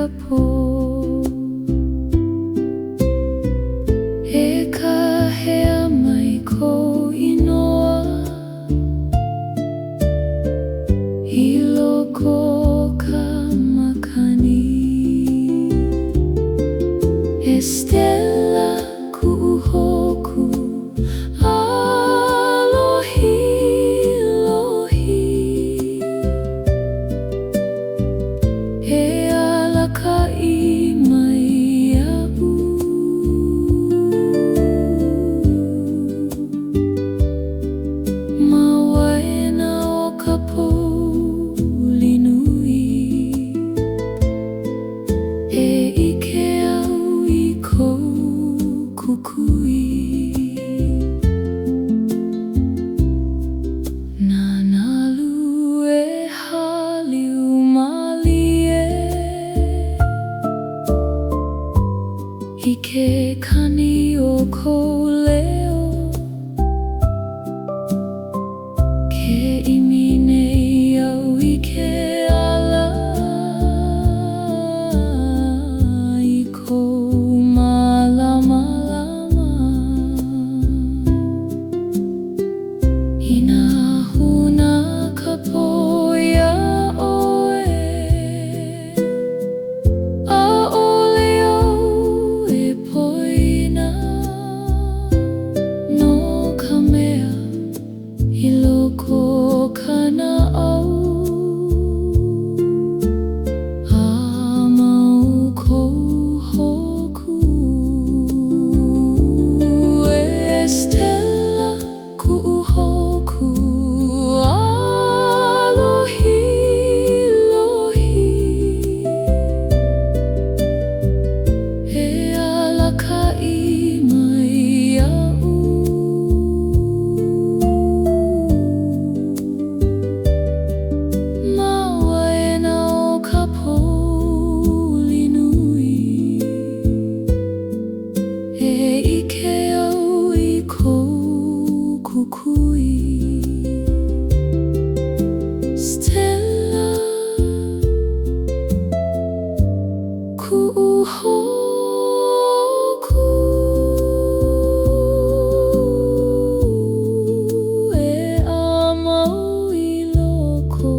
ka po e ka hea mai ko inoa I loko ka makani Estela ku'uhoku Alohi lohi E alakai mai ia'u Mawaena o ka pouli nui E ike au I kou kukui Nanalu e haliu malie I ke kani o kou leo Ke imi nei au I ke ala I kou malama Ina huna ka po ia'oe ʻAʻole au e poina no ka mea I loko kana au A mau kou hoku Estela ku'uhoku Alohi lohi E alakai mai ia'u Mawaena o ka pouli nui E ike au I kou kukui Stella ku'uhoku E ʻamau I loko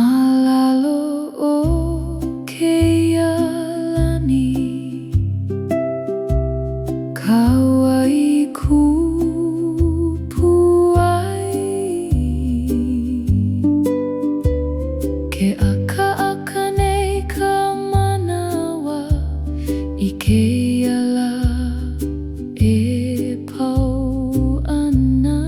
Malalo o kēia lani Kauai kupu ai Ke aka nei ka manawa I kēia la e pau ana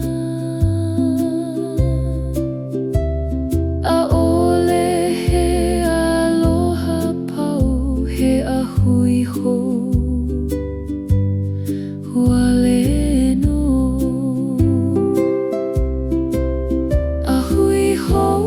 ʻAʻole he aloha pau he ahui hou Huale no Ahui hou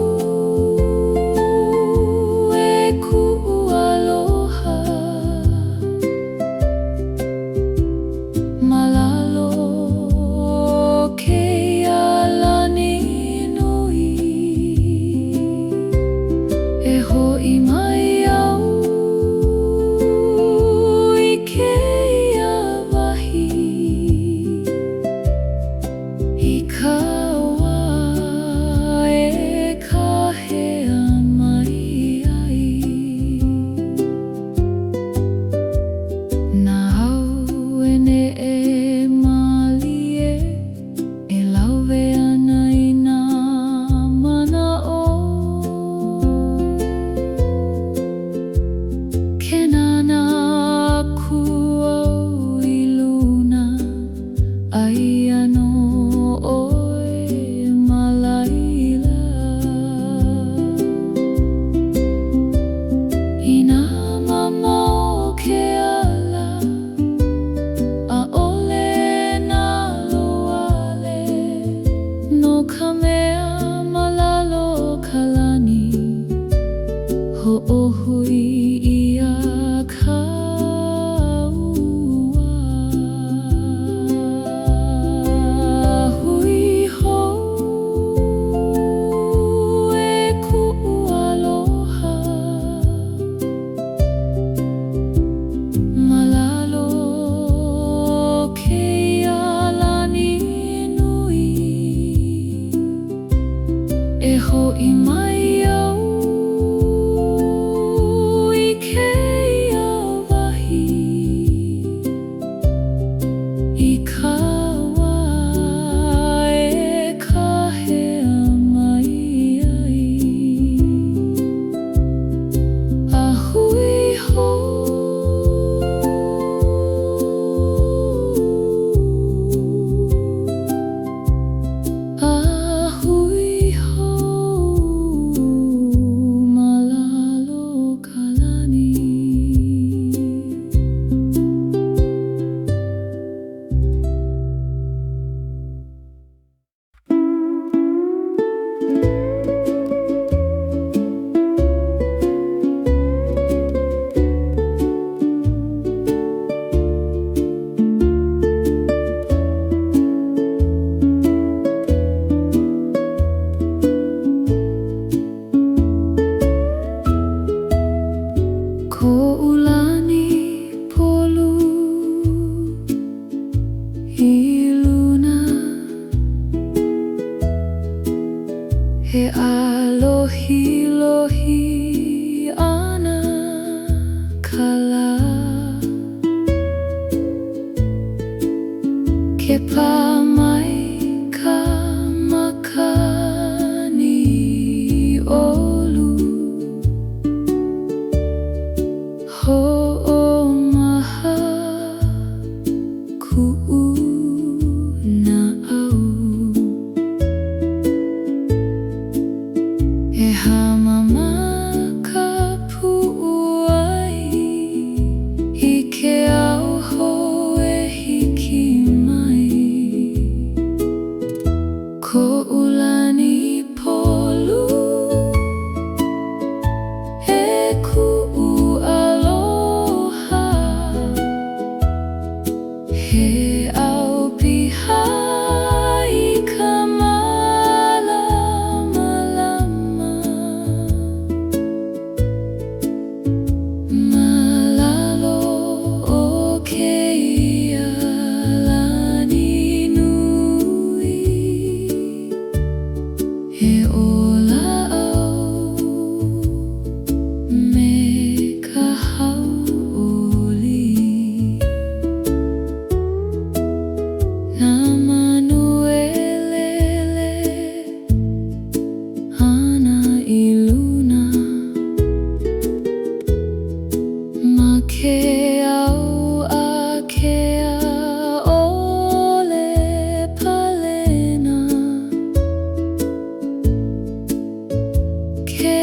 E hamama ka pu'uai I ke au hou e hiki mai Ko'u lani polu E ku'u aloha He au piha I ka malama Malalo o keia lani nui E ola au me ka hau'oli Na manuelele ana I luna Ma ke au a kea ole palena Ke